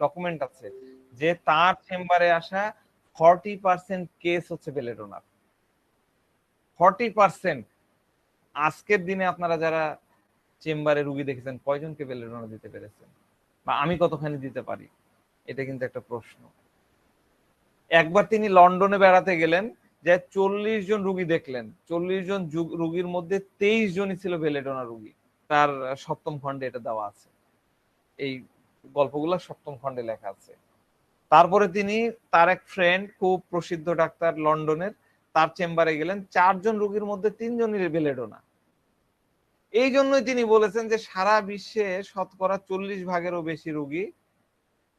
ডকুমেন্ট আছে, যে তার চেম্বারে আসা 40% কেস হচ্ছে বেলেডোনার। 40%। আজকের দিনে আপনারা যারা চেম্বারে রুগী দেখেছেন, কয়জনকে বেলেডোনা দিতে পেরেছেন, বা আমি কতখানি দিতে পারি, এটা কিন্তু একটা প্রশ্ন। একবার তিনি লন্ডনে বেড়াতে গেলেন, যে 40 জন রুগী দেখলেন, 40 জন রুগীর মধ্যে 23 জনই ছিল বেলেডোনা রুগী। তার সপ্তম খণ্ডে এটা দেওয়া আছে, এই গল্পগুলো সপ্তম খণ্ডে লেখা আছে। তারপরে তিনি তার এক ফ্রেন্ড, খুব প্রসিদ্ধ ডাক্তার লন্ডনের, তার চেম্বারে গেলেন, 4 জন রুগীর মধ্যে 3 জনই বেলেডোনা। এই জন্যই তিনি বলেছেন যে সারা বিশ্বে শতকরা 40 ভাগেরও বেশি রুগী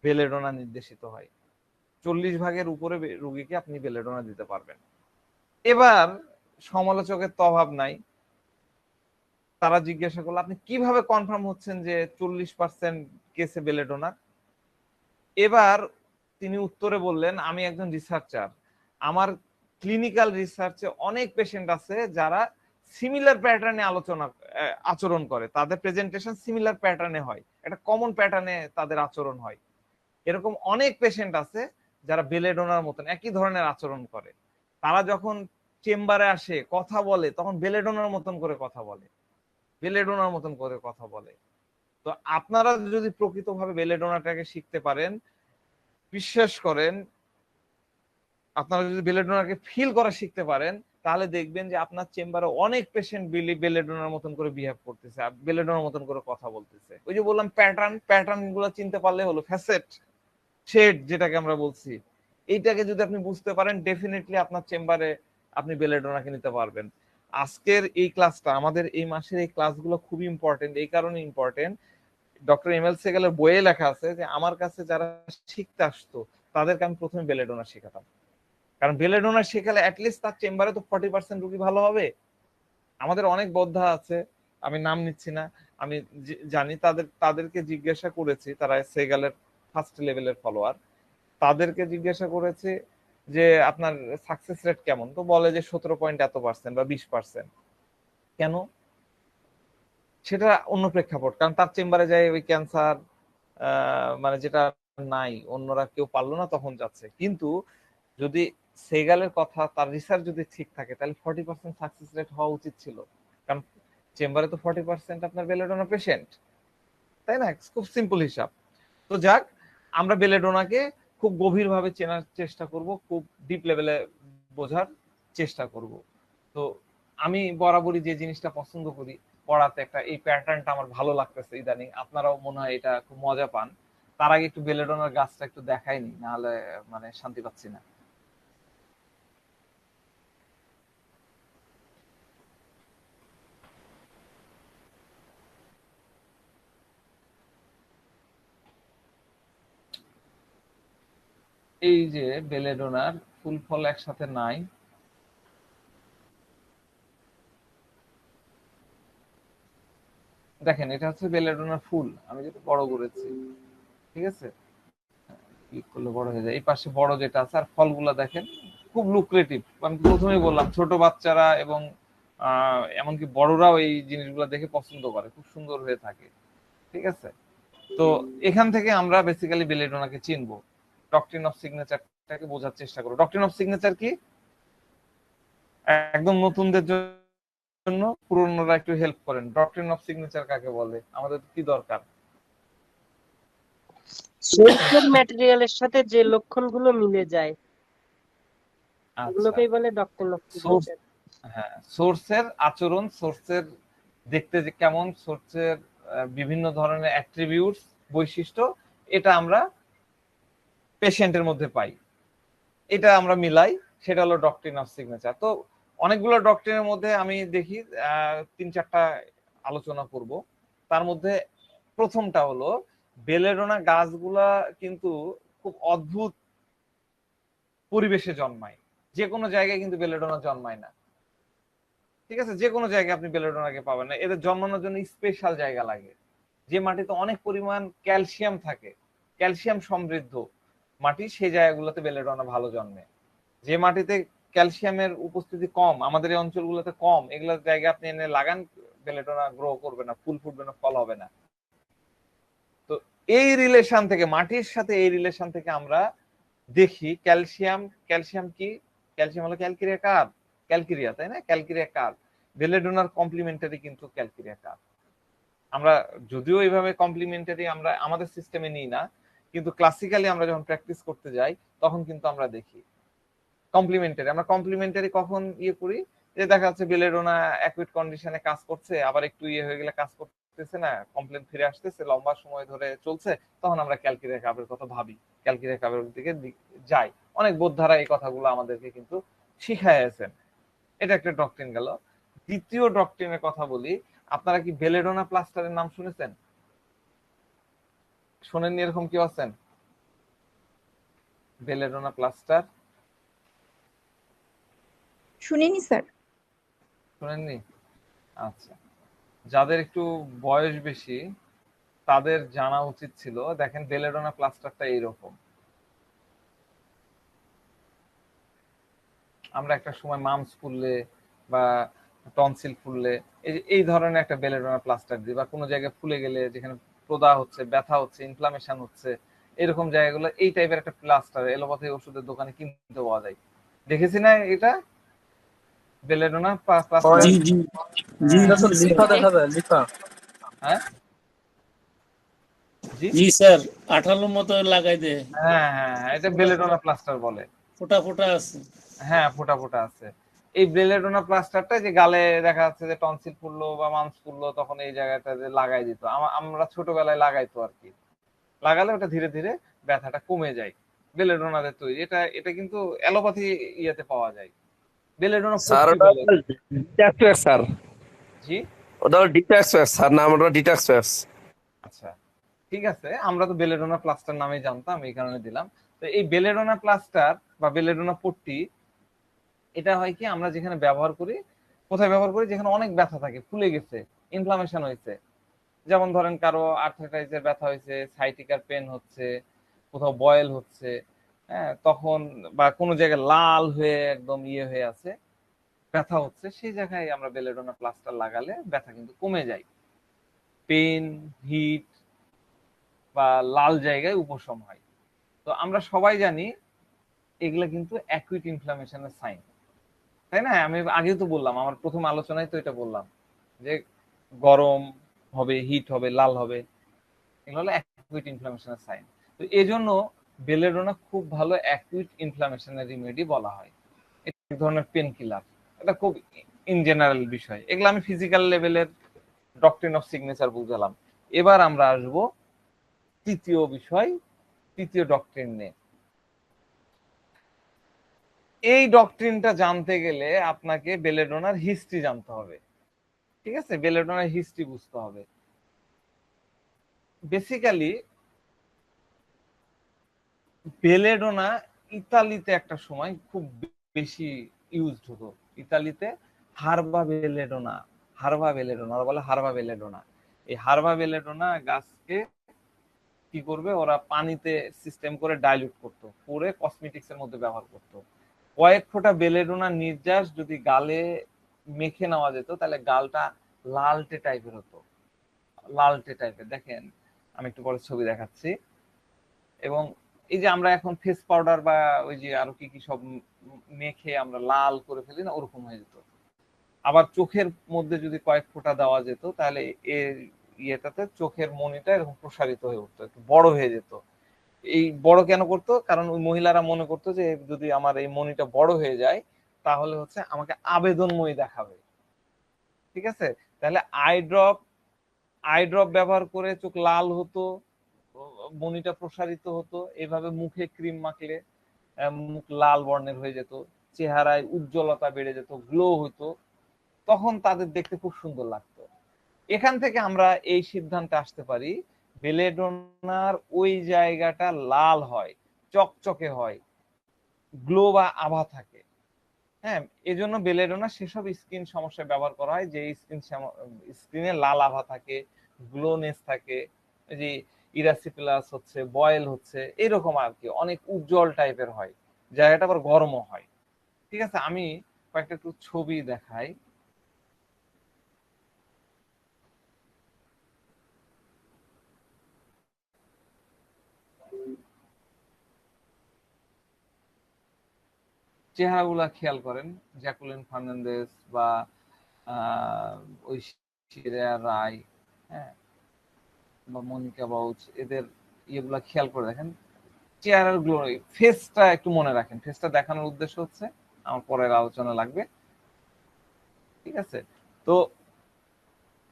বেলেডোনা নির্দেশিত হয়। 40 ভাগের উপরে রুগীকে আপনি বেলেডোনা দিতে পারবেন। এবার সমালোচকের তো অভাব নাই, তারা জিজ্ঞাসা করলো, আপনি কিভাবে কনফার্ম হচ্ছেন যে 40% কেসে বেলেডোনা? এবার তিনি উত্তরে বললেন, আমি একজন রিসার্চার, আমার ক্লিনিক্যাল রিসার্চে অনেক পেশেন্ট আছে যারা সিমিলার প্যাটার্নে আচরণ করে, তাদের প্রেজেন্টেশন সিমিলার প্যাটার্নে হয়, একটা কমন প্যাটার্নে তাদের আচরণ হয়। এরকম অনেক পেশেন্ট আছে যারা বেলেডোনার মতন একই ধরনের আচরণ করে। তারা যখন চেম্বারে আসে, কথা বলে, তখন বেলেডোনার মতন করে কথা বলে, বেলেডোনার মতন করে কথা বলে। তো আপনারা যদি প্রকৃতভাবে বেলেডোনাটাকে শিখতে পারেন, বিশ্বাস করেন, আপনারা যদি বেলেডোনাকে ফিল করা শিখতে পারেন, তাহলে দেখবেন যে আপনার চেম্বারে অনেক পেশেন্ট বেলেডোনার মতন করে বিহেভ করতেছে, বেলেডোনার মতন করে কথা বলতেছে। ওই যে বললাম প্যাটার্ন গুলো চিনতে পারলে হলো, ফ্যাসেট, শেড যেটাকে আমরা বলছি, এইটাকে যদি আপনি বুঝতে পারেন, ডেফিনেটলি আপনার চেম্বারে আপনি বেলেডোনাকে নিতে পারবেন। আজকের এই ক্লাসটা, আমাদের এই মাসের এই ক্লাসগুলো খুবই ইম্পর্টেন্ট। এই কারণে ইম্পর্টেন্ট, ডক্টর এমএল সেগালের বইয়ে লেখা আছে যে আমার কাছে যারা শিখতে আসতো তাদেরকে আমি প্রথমে বেলেডোনা শেখাতাম, কারণ বেলেডোনা শেখালে অ্যাটলিস্ট তার চেম্বারে তো 40% রুগী ভালো হবে। আমাদের অনেক বদ্ধা আছে, আমি নাম নিচ্ছি না, আমি জানি, তাদেরকে জিজ্ঞাসা করেছি, তারা সেগালের ফার্স্ট লেভেলের ফলোয়ার, তাদেরকে জিজ্ঞাসা করেছে যে আপনার সাকসেস রেট কেমন, তো বলে যে 17% বা 20%। কেন? সেটা অন্য প্রেক্ষাপট, কারণ তার চেম্বারে যায় ওই ক্যান্সার, মানে যেটা নাই, অন্যরা কেউ পারলো না তখন যাচ্ছে। কিন্তু যদি সেগালের কথা, তার রিসার্চ যদি ঠিক থাকে, তাহলে 40% সাকসেস রেট হওয়া উচিত ছিল, কারণ চেম্বারে তো 40% আপনার বেলেডোনা পেশেন্ট, তাই না? খুব সিম্পল হিসাব। তো যাক, আমরা বেলেডোনাকে খুব গভীরভাবে চেনার চেষ্টা করব, খুব ডিপ লেভেলে বোঝার চেষ্টা করব। তো আমি বরাবরই যে জিনিসটা পছন্দ করি পড়াতে, একটা এই প্যাটার্নটা আমার ভালো লাগতেছে ইদানিং, আপনারাও মনে হয় এটা খুব মজা পান। তার আগে একটু বেলেডোনার গাছটা একটু দেখাইনি, নাহলে মানে শান্তি পাচ্ছি না। এই যে বেলেডোনার ফুল ফল একসাথে নাই, দেখেন এটা হচ্ছে বেলেডোনার ফুল, আমি যেটা বড় করেছি, ঠিক আছে, ক্লিক করলে বড় হয়ে যায়। এই পাশে বড় যেটা আছে, আর ফলগুলা দেখেন খুব লুক্রেটিভ। আমি প্রথমেই বললাম, ছোট বাচ্চারা এবং এমনকি বড়রাও এই জিনিসগুলো দেখে পছন্দ করে, খুব সুন্দর হয়ে থাকে, ঠিক আছে। তো এখান থেকে আমরা বেসিক্যালি বেলেডোনাকে চিনবো, ডক্ট্রিন অফ সিগনেচারটাকে বোঝার চেষ্টা করবো। ডক্ট্রিন অফ সিগনেচার কি? একদম নতুনদের জন্য, পুরনোরা একটু হেল্প করেন, ডক্ট্রিন অফ সিগনেচার কাকে বলে, আমাদের কি দরকার? সোর্সের ম্যাটেরিয়ালের সাথে যে লক্ষণগুলো মিলে যায় আচ্ছা, ওগুলোকেই বলে ডক্ট্রিন অফ সিগনেচার। হ্যাঁ, সোর্সের আচরণ, সোর্সের দেখতে যে কেমন, সোর্সের বিভিন্ন ধরনের অ্যাট্রিবিউটস, বৈশিষ্ট্য, এটা আমরা পেশেন্টের মধ্যে পাই, এটা আমরা মিলাই, সেটা হলো ডক্ট্রিন অফ সিগনেচার। তো অনেকগুলো ডক্ট্রিনের মধ্যে আমি দেখি 3-4টা আলোচনা করব। তার মধ্যে প্রথমটা হলো, বেলেডোনা গাছগুলা কিন্তু খুব অদ্ভুত পরিবেশে জন্মায়, যে কোনো জায়গায় কিন্তু বেলেডোনা জন্মায় না, ঠিক আছে, যে কোনো জায়গায় আপনি বেলেডোনাকে পাবেন না, এদের জন্মানোর জন্য স্পেশাল জায়গা লাগে, যে মাটিতে অনেক পরিমাণ ক্যালসিয়াম থাকে, ক্যালসিয়াম সমৃদ্ধ মাটি সেই জায়গাগুলোতে বেলেডোনা ভালো জন্মে। যে মাটিতে ক্যালসিয়ামের উপস্থিতি কম, আমাদের এই অঞ্চলগুলোতে কম, এগুলো জায়গায় আপনি এনে লাগান, বেলেডোনা গ্রো করবে না, ফুল ফুটবে না, ফল হবে না। তো এই রিলেশন থেকে, মাটির সাথে এই রিলেশন থেকে আমরা দেখি ক্যালসিয়াম, ক্যালসিয়াম কি, ক্যালসিয়াম হলো ক্যালকেরিয়া কার্ব, ক্যালকেরিয়া, তাই না? ক্যালকেরিয়া কার্ব, বেলেডোনার কমপ্লিমেন্টারি কিন্তু ক্যালকেরিয়া কার্ব। আমরা যদিও এইভাবে কমপ্লিমেন্টারি আমরা আমাদের সিস্টেমে নিই না, কিন্তু ক্লাসিক্যালি আমরা যখন প্র্যাকটিস করতে যাই তখন কিন্তু আমরা দেখি কমপ্লিমেন্টারি। আমরা কমপ্লিমেন্টারি কখন ইয়ে করি, যে দেখা যাচ্ছে বেলেডোনা অ্যাকুইট কন্ডিশনে কাজ করছে, আবার একটু ইয়ে হয়ে গেলে কাজ করতেছে না, কমপ্লেন ফিরে আসতেছে, লম্বা সময় ধরে চলছে, তখন আমরা ক্যালকেরিয়া কার্বের কথা ভাবি, ক্যালকেরিয়া কার্বের দিকে যাই। অনেক বোদ্ধারা এই কথাগুলো আমাদেরকে কিন্তু শিখাইছেন। এটা একটা ডক্ট্রিন গেল। দ্বিতীয় ডক্ট্রিনের কথা বলি, আপনারা কি বেলেডোনা প্লাস্টারের নাম শুনেছেন? শোনেননি এরকম কেউ আছেন? বেলেডোনা প্লাস্টার শুনিনি স্যার। শোনেননি? আচ্ছা, যাদের একটু বয়স বেশি তাদের জানা উচিত ছিল। দেখেন বেলেডোনা প্লাস্টারটা এইরকম। আমরা একটা সময় মামস ফুললে বা টনসিল ফুললে এই ধরনের একটা বেলেডোনা প্লাস্টার দিই, বা কোনো জায়গায় ফুলে গেলে যেখানে প্রদাহ হচ্ছে, ব্যথা হচ্ছে, ইনফ্লামেশন হচ্ছে, এরকম জায়গাগুলো এই টাইপের একটা প্লাস্টার এলোপ্যাথি ওষুধের দোকানে কিনতে পাওয়া যায়। দেখেছি না এটা বেলেডোনা প্লাস্টার? জি জি জি, লিফা দেখা যায়, লিফা। হ্যাঁ জি জি স্যার, আঠালোর মতো লাগাই দে, হ্যাঁ হ্যাঁ, এটা বেলেডোনা প্লাস্টার বলে। ফোটা ফোটা আছে। হ্যাঁ, ফোটা ফোটা আছে। এই বেলেডোনা প্লাস্টারটা যে গালে দেখা যাচ্ছে যে টনসিল ফুললো বা মামস ফুললো, তখন এই জায়গাটা যে লাগাই দিত, আমরা ছোটবেলায় লাগাইতো আর কি। লাগালে ওটা ধীরে ধীরে ব্যথাটা কমে যায়। বেলেডোনাদের তৈরি এটা, এটা কিন্তু অ্যালোপ্যাথি ইয়েতে পাওয়া যায়। বেলেডোনা স্যার পট্টি ওটা বলে। ডিটক্স স্যার, জি ওটা ডিটক্স স্যার, নাম ওটা ডিটক্স। আচ্ছা, ঠিক আছে, আমরা তো বেলেডোনা প্লাস্টার নামেই জানতাম, এই কারণে দিলাম। তো এই বেলেডোনা প্লাস্টার বা বেলেডোনা পট্টি, এটা হয় কি আমরা যেখানে ব্যবহার করি, কোথায় ব্যবহার করি, যেখানে অনেক ব্যথা থাকে, ফুলে গেছে, ইনফ্লামেশন হয়েছে। যেমন ধরেন কারো আর্থ্রাইটিসের ব্যথা হয়েছে, সাইটিকার পেন হচ্ছে, কোথাও বয়েল হচ্ছে, হ্যাঁ, তখন বা কোনো জায়গায় লাল হয়ে একদম ইয়ে হয়ে আছে, ব্যথা হচ্ছে, সেই জায়গায় আমরা বেলেডোনা প্লাস্টার লাগালে ব্যথা কিন্তু কমে যায়। পেন, হিট বা লাল জায়গায় উপশম হয়। তো আমরা সবাই জানি এগুলা কিন্তু অ্যাকুইট ইনফ্লামেশনের সাইন, তাই না? আমি আগেও তো বললাম, আমার প্রথম আলোচনায় তো এটা বললাম যে গরম হবে, হিট হবে, লাল হবে, এগুলো হলো অ্যাকুইট ইনফ্লামেশনের সাইন। তো এই জন্য বেলেডোনা খুব ভালো অ্যাকুইট ইনফ্লামেশনের রেমেডি বলা হয়। এটা এক ধরনের পেন কিলার। এটা খুব ইন জেনারেল বিষয়, এগুলো আমি ফিজিক্যাল লেভেলের ডক্ট্রিন অফ সিগনেচার বুঝালাম। এবার আমরা আসবো তৃতীয় বিষয়, তৃতীয় ডক্ট্রিন নিয়ে। এই ডক্ট্রিনটা জানতে গেলে আপনাকে বেলেডোনার হিস্ট্রি জানতে হবে, ঠিক আছে? বেলেডোনার হিস্ট্রি বুঝতে হবে। বেসিক্যালি বেলেডোনা ইতালিতে একটা সময় খুব বেশি ইউজড হতো। ইতালিতে হারবা বেলেডোনা, হারবা বেলেডোনা, ওরা বলে হারবা বেলেডোনা। এই হারবা বেলেডোনা গাছকে কি করবে, ওরা পানিতে সিস্টেম করে ডাইলিউট করতো, করে কসমেটিক্স এর মধ্যে ব্যবহার করতো। কয়েক ফোঁটা বেলেডোনা নির্যাস যদি গালে মেখে নেওয়া যেত, তাহলে গালটা লালটে টাইপের হতো, লালটে টাইপের। দেখেন আমি একটু পরে ছবি দেখাচ্ছি। এবং এই যে আমরা এখন ফেস পাউডার বা ওই যে আরো কি কি সব মেখে আমরা লাল করে ফেলি না, ওরকম হয়ে যেত। আবার চোখের মধ্যে যদি কয়েক ফোঁটা দেওয়া যেত, তাহলে এর ইয়েটাতে চোখের মনিটা এরকম প্রসারিত হয়ে উঠতো, একটু বড় হয়ে যেত। এই বড় কেন করতো? কারণ ওই মহিলারা মনে করতো যে যদি আমার এই মনিটা বড় হয়ে যায়, তাহলে হচ্ছে আমাকে আবেদনময়ী দেখাবে, ঠিক আছে? তাহলে আই ড্রপ ব্যবহার করে চোখ লাল হতো, মনিটা প্রসারিত হতো। এভাবে মুখে ক্রিম মাখলে মুখ লাল বর্ণের হয়ে যেত, চেহারায় উজ্জ্বলতা বেড়ে যেত, গ্লো হতো, তখন তাদের দেখতে খুব সুন্দর লাগতো। এখান থেকে আমরা এই সিদ্ধান্তে আসতে পারি, বেলেডোনার ওই জায়গাটা লাল হয়, চকচকে হয়, গ্লো বা আভা থাকে। হ্যাঁ, এজন্য বেলেডোনা সেসব স্কিন সমস্যায় ব্যবহার করা হয় যে স্কিনে লাল আভা থাকে, গ্লোনেস থাকে, যে ইরাসিপিলাস হচ্ছে, বয়েল হচ্ছে, এরকম আর কি, অনেক উজ্জ্বল টাইপের হয়, জায়গাটা আবার গরমও হয়। ঠিক আছে, আমি কয়েকটা একটু ছবি দেখাই। চেহারাগুলা খেয়াল করেন, জ্যাকুলিন ফার্নান্দেজ বা ঐশ্বরিয়া রায়, হ্যাঁ, বা মনিকা বাউচ, এদের ইয়েগুলা খেয়াল করে দেখেন, চেহারার গ্লোরি, ফেসটা একটু মনে রাখেন, ফেসটা দেখানোর উদ্দেশ্য হচ্ছে আমার পরের আলোচনা লাগবে। ঠিক আছে, তো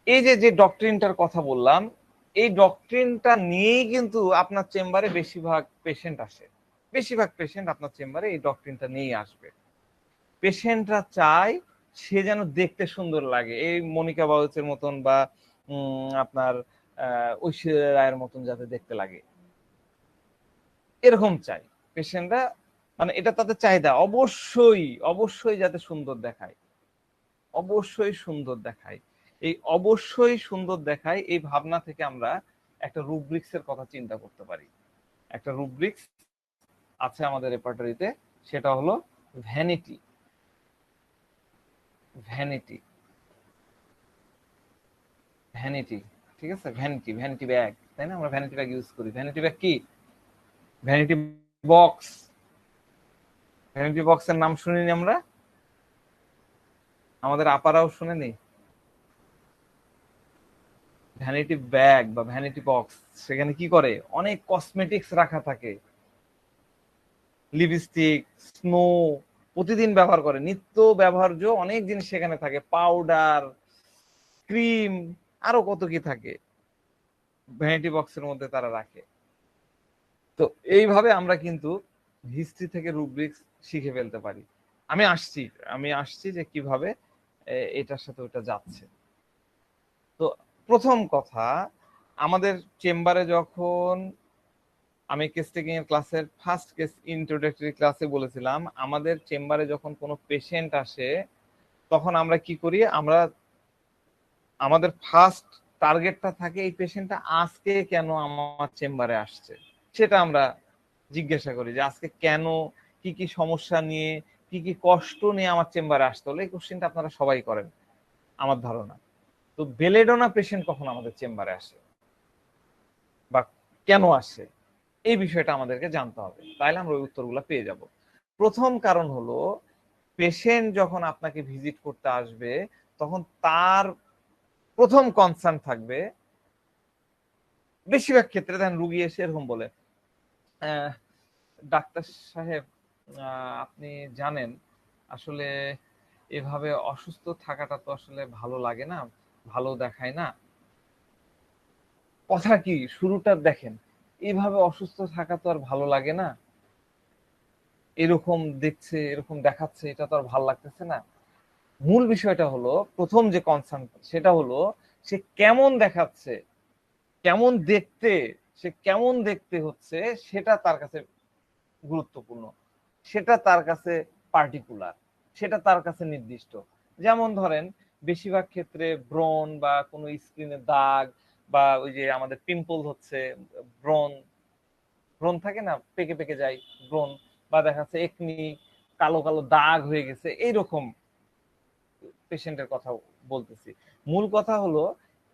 এই যে যে ডক্ট্রিনটার কথা বললাম, এই ডক্ট্রিনটা নিয়েই কিন্তু আপনার চেম্বারে বেশিরভাগ পেশেন্ট আসে। বেশিরভাগ পেশেন্ট আপনার চেম্বারে এই ডক্ট্রিনটা নিয়েই আসবে। পেশেন্টরা চায় সে যেন দেখতে সুন্দর লাগে, এই মনিকা বাউচের মতন বা আপনার ঐশ্বরিয়া রায়ের মতন যাতে দেখতে লাগে, এরকম চাই পেশেন্টরা। মানে এটা তাদের চাহিদা, অবশ্যই অবশ্যই যাতে সুন্দর দেখায়, অবশ্যই সুন্দর দেখায়। এই অবশ্যই সুন্দর দেখায়, এই ভাবনা থেকে আমরা একটা রুব্রিক্সের কথা চিন্তা করতে পারি। একটা রুব্রিক্স আছে আমাদের রেপার্টরিতে, সেটা হলো ভ্যানিটি। ভ্যানিটি ভ্যানিটি ঠিক আছে, ভ্যানিটি, ভ্যানিটি ব্যাগ, তাই না? আমরা ভ্যানিটি ব্যাগ ইউজ করি। ভ্যানিটি ব্যাগ কি? Vanity box. ভ্যানিটি বক্সের নাম শুনিনি আমরা? আমাদের আপারাও শুনেনি? ভ্যানিটি ব্যাগ বা ভ্যানিটি বক্স, সেখানে কি করে, অনেক কসমেটিক্স রাখা থাকে, লিপস্টিক, স্নো, প্রতিদিন ব্যবহার করে, নিত্য ব্যবহার্য অনেক জিনিস সেখানে থাকে, পাউডার, ক্রিম, আরো কত কি থাকে ভ্যানিটি বক্সের মধ্যে তারা রাখে। তো এইভাবে আমরা কিন্তু হিস্ট্রি থেকে রুব্রিক্স শিখে ফেলতে পারি। আমি আসছি যে কিভাবে এটার সাথে ওটা যাচ্ছে। তো প্রথম কথা, আমাদের চেম্বারে যখন আমি কেস টেকিং এর ক্লাসের ফার্স্ট কেস ইন্ট্রোডাক্টরি ক্লাসে বলেছিলাম, আমাদের চেম্বারে যখন কোনো পেশেন্ট আসে তখন আমরা কি করি, আমরা আমাদের ফার্স্ট টার্গেটটা থাকে এই পেশেন্টটা আজকে কেন আমার চেম্বারে আসছে, সেটা আমরা জিজ্ঞাসা করি যে আজকে কেন, কি কি সমস্যা নিয়ে, কি কি কষ্ট নিয়ে আমার চেম্বারে আসতে হলো। এই কোশ্চেনটা আপনারা সবাই করেন আমার ধারণা। তো বেলেডোনা পেশেন্ট কখন আমাদের চেম্বারে আসে বা কেন আসে, এই বিষয়টা আমাদেরকে জানতে হবে, তাইলে আমরা ওই উত্তরগুলো পেয়ে যাব। প্রথম কারণ হলো, পেশেন্ট যখন আপনাকে ভিজিট করতে আসবে তখন তার প্রথম কনসার্ন থাকবে, বেশিরভাগ ক্ষেত্রে দেখেন রুগী এসে এরকম বলে, ডাক্তার সাহেব আপনি জানেন আসলে এভাবে অসুস্থ থাকাটা তো আসলে ভালো লাগে না, ভালো দেখায় না। কথা কি, শুরুটা দেখেন, এভাবে অসুস্থ থাকা তো আর ভালো লাগে না, এরকম দেখছে, এরকম দেখাচ্ছে, এটা তো আর ভালো লাগতেছে না। মূল বিষয়টা হলো, প্রথম যে কনসার্ন সেটা হলো সে কেমন দেখাচ্ছে, কেমন দেখতে, সে কেমন দেখতে হচ্ছে সেটা তার কাছে গুরুত্বপূর্ণ, সেটা তার কাছে পার্টিকুলার, সেটা তার কাছে নির্দিষ্ট। যেমন ধরেন বেশিরভাগ ক্ষেত্রে ব্রণ বা কোনো স্কিনের দাগ বা ওই যে আমাদের পিম্পল হচ্ছে, ব্রণ, ব্রণ থাকে না, পেকে পেকে যায় ব্রণ, বা দেখা যাচ্ছে একনি, কালো কালো দাগ হয়ে গেছে, এইরকম পেশেন্টের কথা বলতেছি। মূল কথা হলো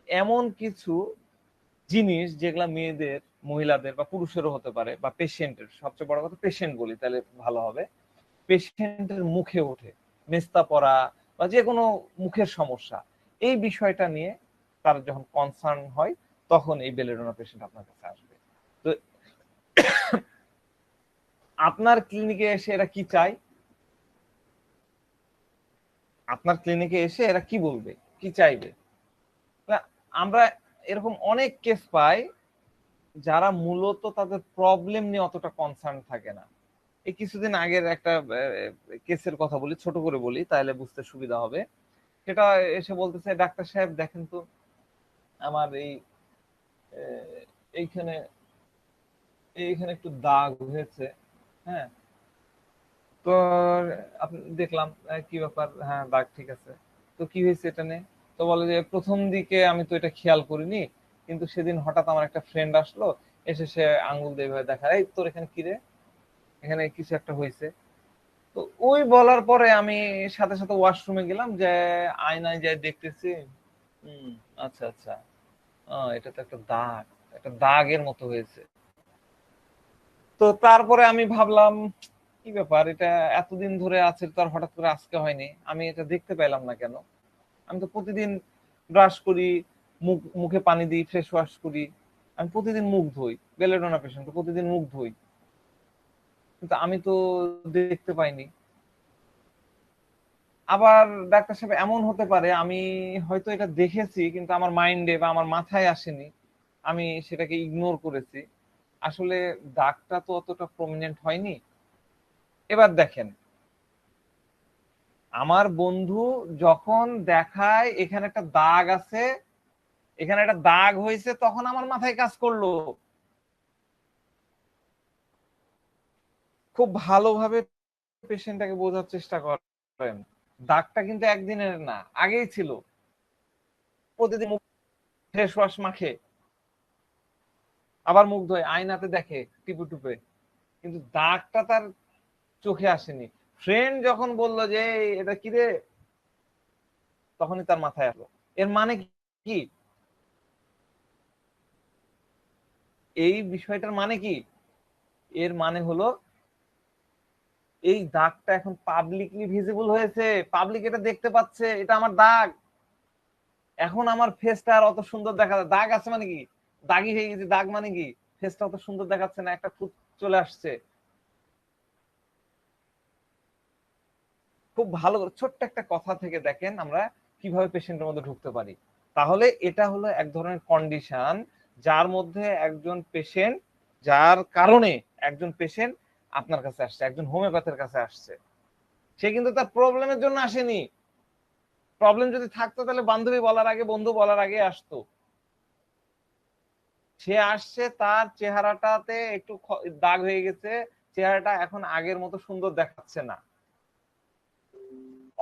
এমন কিছু জিনিস যেগুলা মেয়েদের, মহিলাদের বা পুরুষেরও হতে পারে, বা পেশেন্টের, সবচেয়ে বড় কথা পেশেন্ট বলি তাহলে ভালো হবে, পেশেন্টের মুখে ওঠে, মেস্তা পড়া বা যে কোনো মুখের সমস্যা, এই বিষয়টা নিয়ে তার যখন কনসার্ন হয় তখন এই বেলেডোনা পেশেন্ট আপনার কাছে আসবে। তো আপনার ক্লিনিকে এসে এরা কি চায়, আপনার ক্লিনিকে এসে এরা কি বলবে, কি চাইবে? আমরা এরকম অনেক কেস পাই যারা মূলত তাদের প্রবলেম নিয়ে অতটা কনসার্ন থাকে না। এই কিছুদিন আগের একটা কেসের কথা বলি, ছোট করে বলি তাহলে বুঝতে সুবিধা হবে। সেটা এসে বলতেছে, ডাক্তার সাহেব দেখেন তো আমার এইখানে এইখানে একটু দাগ হয়েছে, হ্যাঁ, তো আপনি দেখলাম কি ব্যাপার, হ্যাঁ দাগ ঠিক আছে, তো কি হয়েছে এটা নিয়ে? তো বলে যে প্রথম দিকে আমি তো এটা খেয়াল করিনি, কিন্তু সেদিন হঠাৎ আমার একটা ফ্রেন্ড আসলো, এসে সে আঙ্গুল দিয়ে এভাবে দেখা, এই তোর এখানে কি রে, এখানে কিছু একটা হয়েছে। তো ওই বলার পরে আমি সাথে সাথে ওয়াশরুমে গেলাম, যে আয়নায় যাই দেখতেছি, আচ্ছা আচ্ছা, এটা তো একটা দাগ, একটা দাগের মতো হয়েছে। তো তারপরে আমি ভাবলাম কি ব্যাপার, এটা এতদিন ধরে আছে, তো আর হঠাৎ করে আজকে হয়নি, আমি এটা দেখতে পেলাম না কেন? আমি তো প্রতিদিন ব্রাশ করি, মুখে পানি দিই, ফেস ওয়াশ করি, আমি প্রতিদিন মুখ ধুই, বেলেডোনা পেশেন্ট তো প্রতিদিন মুখ ধুই, কিন্তু আমি তো দেখতে পাইনি। আবার ডাক্তার সাহেব এমন হতে পারে আমি হয়তো এটা দেখেছি কিন্তু আমার মাইন্ডে বা আমার মাথায় আসেনি, আমি সেটাকে ইগনোর করেছি, আসলে দাগটা তো অতটা প্রমিনেন্ট হয়নি। এবার দেখেন, আমার বন্ধু যখন দেখায় এখানে একটা দাগ আছে, এখানে একটা দাগ হয়েছে, তখন আমার মাথায় কাজ করলো। খুব ভালোভাবে পেশেন্টটাকে বোঝার চেষ্টা করেন, দাগটা কিন্তু একদিনের না, আগেই ছিল। প্রতিদিন ফেস ওয়াশ মাখে, আবার মুখ ধোয়, আয়নাতে দেখে টিপে টুপে, কিন্তু দাগটা তার চোখে আসেনি। ফ্রেন্ড যখন বললো যে এটা কি রে, তখনই তার মাথায় আসলো। এর মানে কি, এই বিষয়টার মানে কি? এর মানে হলো এই দাগটা এখন পাবলিকলি ভিজিবল হয়েছে, পাবলিক এটা দেখতে পাচ্ছে, এটা আমার দাগ। এখন আমার ফেসটা আর অত সুন্দর দেখা যায়, দাগ আছে মানে কি, দাগি হয়ে গেছে, দাগ মানে কি ফেসটা অত সুন্দর দেখাচ্ছে না, একটা খুঁত চলে আসছে। খুব ভালো করে ছোট্ট একটা কথা থেকে দেখেন আমরা কিভাবে পেশেন্টের মধ্যে ঢুকতে পারি। তাহলে এটা হলো এক ধরনের কন্ডিশন, যার মধ্যে একজন পেশেন্ট, যার কারণে একজন পেশেন্ট আপনার কাছে আসছে, একজন হোমিওপ্যাথের কাছে আসছে। সে কিন্তু তার প্রবলেমের জন্য আসেনি, প্রবলেম যদি থাকতো তাহলে বান্ধবী বলার আগে, বন্ধু বলার আগে আসতো। সে আসছে তার চেহারাটাতে একটু দাগ হয়ে গেছে, চেহারাটা এখন আগের মতো সুন্দর দেখাচ্ছে না,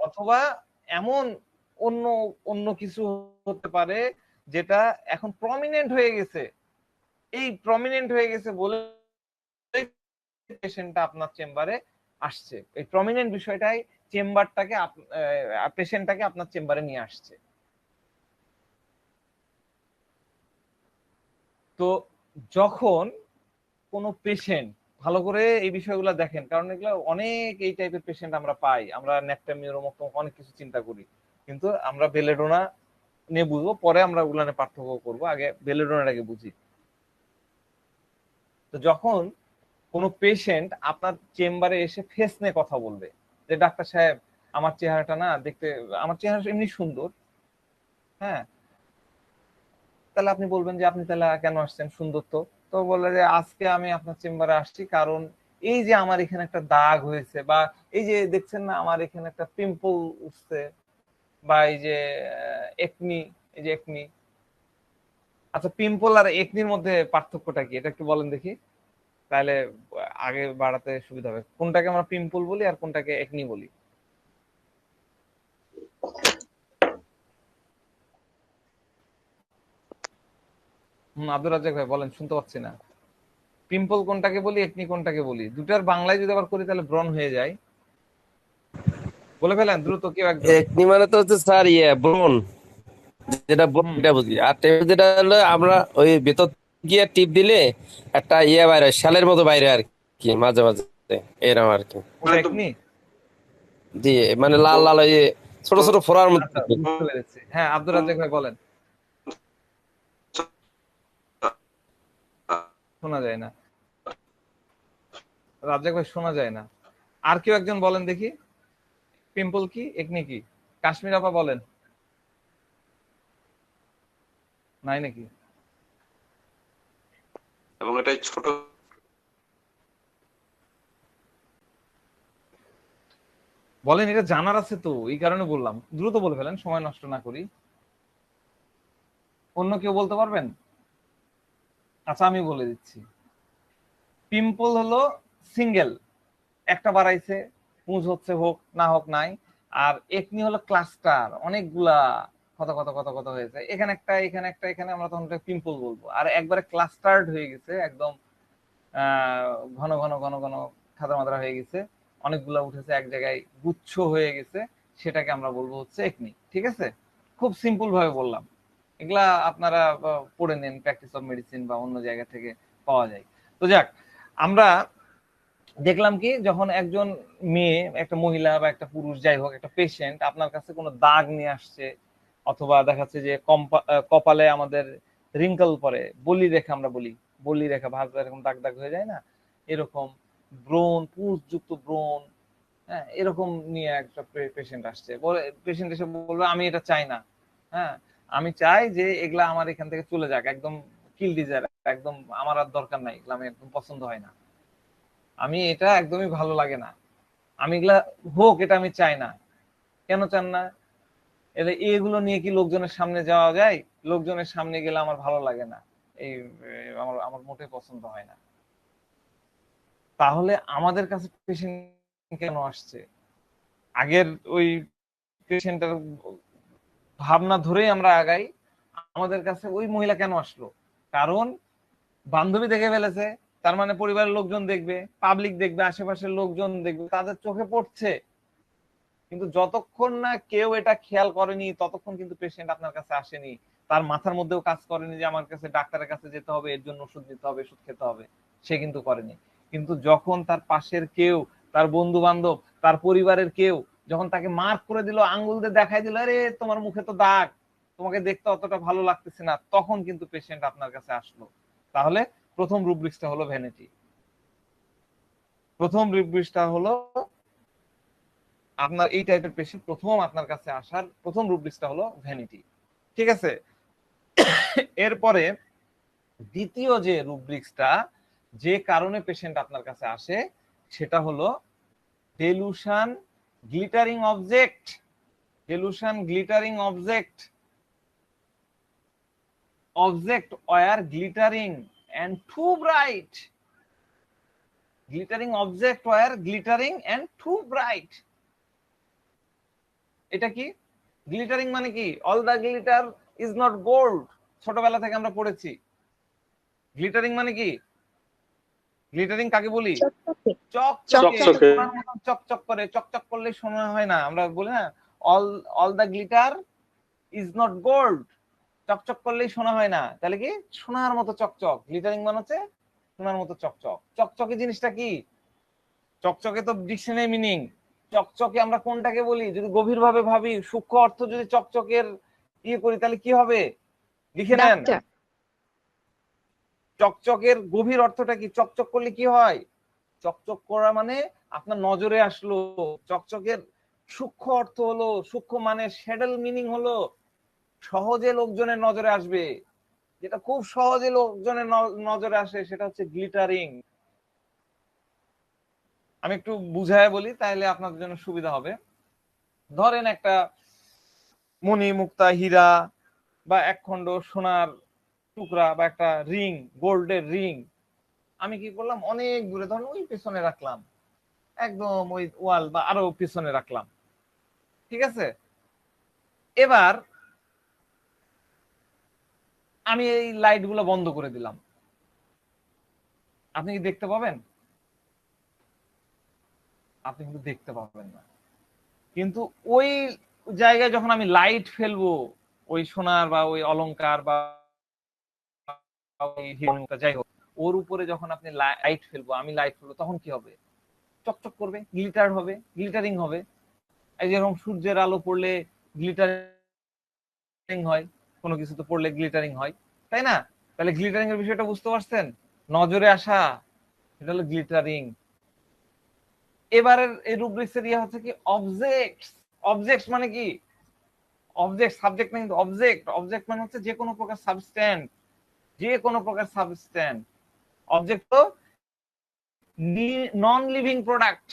অথবা এমন অন্য অন্য কিছু হতে পারে যেটা এখন প্রমিনেন্ট হয়ে গেছে। এই প্রমিনেন্ট হয়ে গেছে বলে পেশেন্টটা আপনার চেম্বারে আসছে, এই প্রমিনেন্ট বিষয়টাই চেম্বারটাকে পেশেন্টটাকে আপনার চেম্বারে নিয়ে আসছে। তো যখন কোনো পেশেন্ট, ভালো করে এই বিষয়গুলো দেখেন, কারণ এগুলো অনেক এই টাইপের পেশেন্ট আমরা পাই, আমরা ন্যাকটামিউরোমুখ অনেক কিছু চিন্তা করি, কিন্তু আমরা বেলেডোনা নিয়ে বুঝবো, পরে আমরা ওগুলো নিয়ে পার্থক্য করবো, আগে বেলেডোনাটাকে বুঝি। তো যখন কোনো পেশেন্ট আপনার চেম্বারে এসে ফেস নিয়ে কথা বলবে, যে ডাক্তার সাহেব আমার চেহারাটা না দেখতে, আমার চেহারা এমনি সুন্দর, হ্যাঁ, তাহলে আপনি বলবেন যে আপনি তাহলে কেন আসছেন, সুন্দর তো। তো বলে যে আজকে আমি আপনার চেম্বারে আসছি কারণ এই যে আমার এখানে একটা দাগ হয়েছে, বা এই যে দেখছেন না আমার এখানে একটা পিম্পল উঠছে, বা এই যে একনি, এই যে একনি। আচ্ছা, পিম্পল আর একনির মধ্যে পার্থক্যটা কি, এটা একটু বলেন দেখি, তাহলে আগে বাড়াতে সুবিধা হবে। কোনটাকে আমরা পিম্পল বলি আর কোনটাকে একনি বলি? আব্দুর রাজ্জাক ভাই বলেন, শুনতে পাচ্ছি না। পিম্পল কোনটাকে বলি, একনি কোনটাকে বলি? দুটার বাংলায় যদি আবার করি তাহলে ব্রণ হয়ে যায়। বলে ফেলেন দ্রুত কেউ একজন। একনি মানে তো হচ্ছে স্যার ব্রণ, যেটা এটা বুঝি। আর টেপ যেটা হলো আমরা ওই ভেতর গিয়ে টিপ দিলে একটা বাইরে, শ্যালের মতো বাইরে আর কি, মাঝে মাঝে এরকম আর কি। ওটা একনি? জি, মানে লাল লাল ওই ছোট ছোট ফোড়ার মতো। আচ্ছা, বুঝতে পেরেছি। হ্যাঁ, আব্দুর রাজ্জাক ভাই বলেন। শোনা যায় না রাজ্জাক ভাই, শোনা যায় না। আর কেউ একজন বলেন দেখি, পিম্পল কি, একনি কি? কাশ্মীর আপা বলেন। নাই নাকি? এবং এটা ছোট বলেন, এটা জানার আছে তো, এই কারণে বললাম, দ্রুত বলে ফেলেন, সময় নষ্ট না করি। অন্য কেউ বলতে পারবেন? আচ্ছা, আমি বলে দিচ্ছি। পিম্পল হলো সিঙ্গেল, একটা বাড়াইছে, পুঁজ হচ্ছে, হোক না হোক নাই। আর একনি হলো ক্লাস্টার, অনেকগুলা কত কত কত কত হয়েছে, এখানে একটা এখানে একটা এখানে, আমরা তখন পিম্পল বলবো। আর একবারে ক্লাস্টার্ড হয়ে গেছে, একদম ঘন ঘন ঘন ঘন খাদা মাদরা হয়ে গেছে, অনেকগুলো উঠেছে এক জায়গায়, গুচ্ছ হয়ে গেছে, সেটাকে আমরা বলবো হচ্ছে একনি। ঠিক আছে, খুব সিম্পল ভাবে বললাম। এগুলা আপনারা পড়ে নেন, প্র্যাকটিস অফ মেডিসিন বা অন্য জায়গা থেকে পাওয়া যায়। তো যাক, আমরা দেখলাম কি, যখন একজন মেয়ে, একটা মহিলা বা একটা পুরুষ, যাই হোক, একটা পেশেন্ট আপনার কাছে কোনো দাগ নিয়ে আসছে, অথবা দেখাচ্ছে যে কপালে আমাদের রিঙ্কল পরে, বলি রেখা, আমরা বলি বলি রেখা ভাঁজ এরকম দাগ দাগ হয়ে যায় না, এরকম ব্রণ, পুঁজযুক্ত ব্রণ, হ্যাঁ, এরকম নিয়ে একটা পেশেন্ট আসছে, বলে পেশেন্ট এসে বলবে আমি এটা চাই না, হ্যাঁ, আমি চাই যে এগুলা আমার এখান থেকে চলে যাক, একদম কিল ডিজায়ার, একদম আমার আর দরকার নাই, এগুলা আমি একদম পছন্দ হয় না, আমি এটা একদমই ভালো লাগে না, আমি এগুলা হোক, এটা আমি চাই না। কেন চান না? এগুলো নিয়ে কি লোকজনের সামনে যাওয়া যায়? লোকজনের সামনে গেলে আমার ভালো লাগে না, এই আমার আমার মোটে পছন্দ হয় না। তাহলে আমাদের কাছে পেশেন্ট কেন আসছে? আগের ওই পেশেন্টের ভাবনা ধরেই আমরা আগাই, আমাদের কাছে ওই মহিলা কেন আসলো? কারণ বান্ধবী দেখে ফেলেছে, তার মানে পরিবারের লোকজন দেখবে, পাবলিক দেখবে, আশেপাশের লোকজন দেখবে, তাদের চোখে পড়ছে। কিন্তু যতক্ষণ না কেউ এটা খেয়াল করেনি, ততক্ষণ কিন্তু পেশেন্ট আপনার কাছে আসেনি, তার মাথার মধ্যেও কাজ করেনি যে আমার কাছে ডাক্তারের কাছে যেতে হবে, এর জন্য ওষুধ নিতে হবে, ওষুধ খেতে হবে, সে কিন্তু করেনি। কিন্তু যখন তার পাশের কেউ, তার বন্ধু বান্ধব, তার পরিবারের কেউ যখন তাকে মার্ক করে দিল, আঙ্গুল দিয়ে দেখাই দিল, আরে তোমার মুখে তো দাগ, তোমাকে দেখতে অতটা ভালো লাগতেছে না, তখন কিন্তু পেশেন্ট আপনার কাছে আসলো। তাহলে প্রথম রুব্রিক্সটা হলো ভ্যানিটি। প্রথম রুব্রিক্সটা হলো আপনার এই টাইপের পেশেন্ট প্রথম আপনার কাছে আসার প্রথম রুব্রিক্সটা হলো ভ্যানিটি। ঠিক আছে, এরপরে দ্বিতীয় যে রুব্রিক্সটা, যে কারণে পেশেন্ট আপনার কাছে আসে, সেটা হলো delusion glittering object. Delusion glittering object, object were glittering and too bright. Glittering object were glittering and too bright. এটা কি? গ্লিটারিং মানে কি? All the glitter is not gold, ছোটবেলা থেকে আমরা পড়েছি। গ্লিটারিং মানে কি? গ্লিটারিং কাকে বলি? চকচকে, সোনার মতো চকচক করে, চকচক করলে সোনা হয় না, আমরা বলি না all all the glitter is not gold, চকচক করলেই সোনা হয় না, তাহলে কি সোনার মতো চকচক, গ্লিটারিং মানে হচ্ছে সোনার মতো চকচক। চকচকে জিনিসটা কি? চকচকে তো ডিকশনারি মিনিং, চকচকে আমরা কোনটাকে বলি? যদি গভীর ভাবে ভাবি, সূক্ষ্ম অর্থ যদি চকচকের ইয়ে করি, তাহলে কি হবে? লিখে নেন। চকচকের গভীর অর্থটা কি? চকচক করলে কি হয়? চকচক করা মানে আপনার নজরে আসলো। চকচকের সূক্ষ্ম অর্থ হলো, সূক্ষ্ম মানে শ্যাডেল মিনিং হলো সহজে লোকজনের নজরে আসবে, যেটা খুব সহজে লোকজনের নজরে আসে, সেটা হচ্ছে গ্লিটারিং। আমি একটু বুঝায় বলি, তাহলে আপনাদের জন্য সুবিধা হবে। ধরেন একটা মণি, মুক্তা, হীরা বা একখণ্ড সোনার টুকরা বা একটা রিং, গোল্ডের রিং, আমি কি করলাম, অনেক দূরে, ধরেন ওই পেছনে রাখলাম, একদম ওই ওয়াল বা আরো পিছনে রাখলাম। ঠিক আছে, এবার আমি এই লাইট গুলো বন্ধ করে দিলাম, আপনি কি দেখতে পাবেন? আপনি কিন্তু দেখতে পাবেন না। কিন্তু ওই জায়গায় যখন আমি লাইট ফেলবো, ওই সোনার বা ওই অলংকার বা যাই হোক, ওর উপরে যখন আপনি লাইট ফেলবো, আমি লাইট ফেলবো, তখন কি হবে? চকচক করবে, গ্লিটার হবে, গ্লিটারিং হবে। এই যেরকম সূর্যের আলো পড়লে গ্লিটারিং হয়, কোনো কিছু তো পড়লে গ্লিটারিং হয়, তাই না? তাহলে গ্লিটারিং এর বিষয়টা বুঝতে পারছেন? নজরে আসা, এটা হলো গ্লিটারিং। এবারের এই রুব্রিক্সের ইয়ে হচ্ছে কি, অবজেক্ট। অবজেক্ট মানে কি? অবজেক্ট, সাবজেক্ট না, কিন্তু অবজেক্ট। অবজেক্ট মানে হচ্ছে যে কোনো প্রকার সাবস্ট্যান্স, যে কোনো প্রকার সাবস্ট্যান্স। অবজেক্ট তো নন লিভিং প্রোডাক্ট।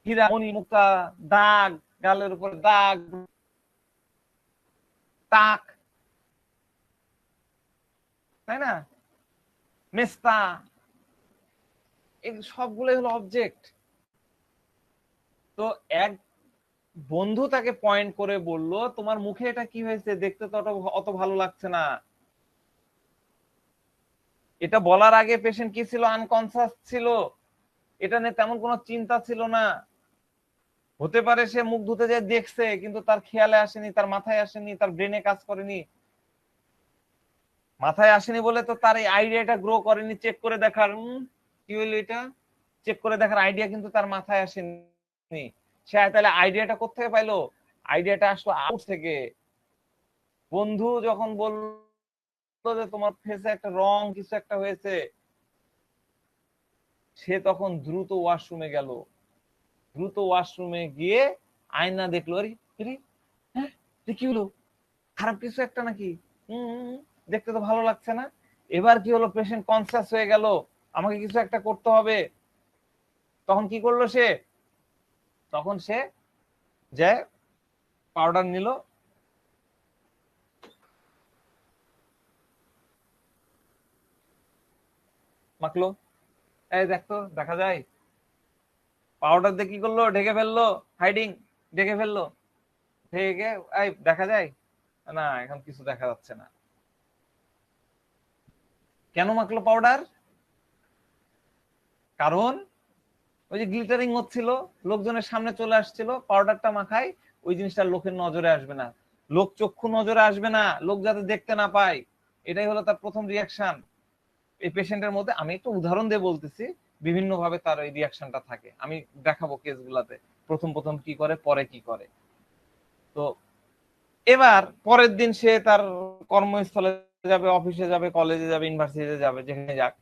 হীরা, মণি, মুক্তা, দাগ, গালের উপর দাগ, টাক, তাই না, মেস্তা, এই সবগুলোই হলো অবজেক্ট। তো এক বন্ধু তাকে পয়েন্ট করে বলল, তোমার মুখে এটা কি হয়েছে, দেখতে তো অত ভালো লাগছে না। এটা বলার আগে পেশেন্ট কি ছিল? আনকনসাস ছিল, এটা নিয়ে তেমন কোনো চিন্তা ছিল না। হতে পারে সে মুখ ধুতে যে দেখছে, কিন্তু তার খেয়ালে আসেনি, তার মাথায় আসেনি, তার ব্রেনে কাজ করেনি। মাথায় আসেনি বলে তো তার এই আইডিয়াটা গ্রো করেনি, চেক করে দেখার কি হইলো এটা, চেক করে দেখার আইডিয়া কিন্তু তার মাথায় আসেনি। সে তাহলে আইডিয়াটা কোথেকে পাইলো? আইডিয়াটা আসলো আউট থেকে। বন্ধু যখন বললো যে তোমার ফেসে একটা রং কিছু একটা হয়েছে, সে তখন দ্রুত ওয়াশরুমে গেল। দ্রুত ওয়াশরুমে গিয়ে আয়না দেখলো, আরে হ্যাঁ কি হলো, খারাপ কিছু একটা নাকি, দেখতে তো ভালো লাগছে না। এবার কি হলো, পেশেন্ট কনসিয়াস হয়ে গেল, আমাকে কিছু একটা করতে হবে। তখন কি করলো সে? তখন সে যে পাউডার নিল, মাখলো। এই দেখতো, দেখা যায় পাউডার দিয়ে কি করলো, ঢেকে ফেললো, হাইডিং, ঢেকে ফেললো, ঢেকে এই দেখা যায় না, এখন কিছু দেখা যাচ্ছে না। কেন মাখলো পাউডার? কারণ ওই যে গ্লিটারিং হচ্ছিল, লোকজনের সামনে চলে আসছিল, পাউডারটা মাখায় ওই জিনিসটা লোকের নজরে আসবে না, লোক চক্ষু নজরে আসবে না, লোক যাতে দেখতে না পায়। এটাই হলো তার প্রথম রিয়াকশন। এই পেশেন্টের মধ্যে আমি একটু উদাহরণ দিয়ে বলতেছি, বিভিন্ন ভাবে তার এই রিয়াকশনটা থাকে, আমি দেখাবো কেসগুলাতে প্রথম প্রথম কি করে, পরে কি করে। তো এবার পরের দিন সে তার কর্মস্থলে যাবে, অফিসে যাবে, কলেজে যাবে, ইউনিভার্সিটিতে যাবে, যেখানে যাক,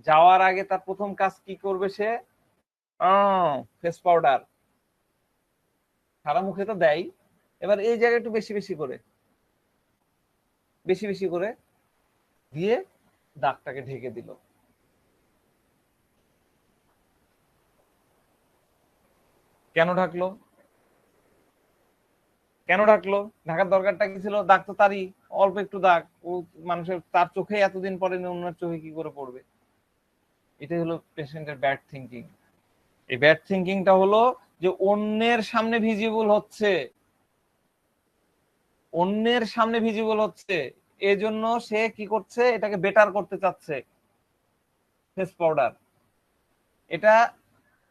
যাওয়ার আগে তার প্রথম কাজ কি করবে সে? ফেস পাউডার সারা মুখে তো দেয়, এবার এই জায়গায় একটু বেশি বেশি করে, বেশি বেশি করে দিয়ে দাগটাকে ঢেকে দিল। কেন ঢাকলো? কেন ঢাকলো? ঢাকার দরকারটা কি ছিল? দাগ তো তারই, অল্প একটু দাগ, ও মানুষের তার চোখে এতদিন পরে অন্য চোখে কি করে পড়বে? এটাই হলো পেশেন্টের ব্যাড থিঙ্কিং। এই ব্যাড থিঙ্কিংটা হলো যে অন্যের সামনে ভিজিবল হচ্ছে, অন্যের সামনে ভিজিবল হচ্ছে, এজন্য সে কি করছে, এটাকে বেটার করতে চাচ্ছে। ফেস পাউডার এটা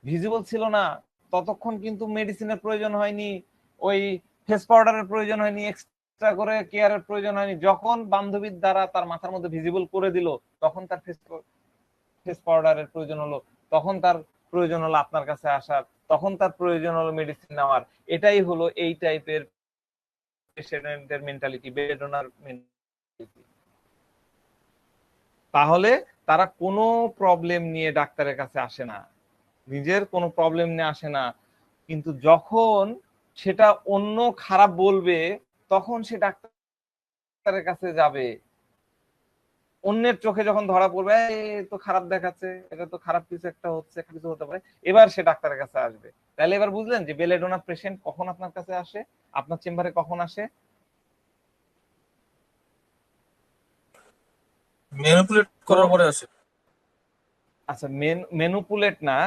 ভিজিবল ছিল না ততক্ষণ, কিন্তু মেডিসিনের প্রয়োজন হয়নি, ওই ফেস পাউডারের প্রয়োজন হয়নি, এক্সট্রা করে কেয়ারের প্রয়োজন হয়নি। যখন বান্ধবীর দ্বারা তার মাথার মধ্যে ভিজিবল করে দিল, তখন তার ফেস পাউডারের প্রয়োজন হলো, তখন তার প্রয়োজন হলো আপনার কাছে আসার, তখন তার প্রয়োজন হলো মেডিসিন নেওয়ার। এটাই হলো এই টাইপের পেশেন্টের মেন্টালিটি, বেডোনার মেন্টালিটি। তাহলে তারা কোনো প্রবলেম নিয়ে ডাক্তারের কাছে আসে না, নিজের কোনো প্রবলেম নিয়ে আসে না, কিন্তু যখন সেটা অন্য খারাপ বলবে, তখন সে ডাক্তারের কাছে যাবে। অন্যের চোখে যখন ধরা পড়বে, তো খারাপ দেখাচ্ছে, এটা তো খারাপ কিছু একটা হচ্ছে, কিছু হতে পারে, এবার সে ডাক্তারের কাছে আসবে। তাহলে এবার বুঝলেন যে বেলেডোনা পেশেন্ট কখন আপনার কাছে আসে, আপনার চেম্বারে কখন আসে? ম্যানিপুলেট করার পরে আসে। আচ্ছা, ম্যানিপুলেট না,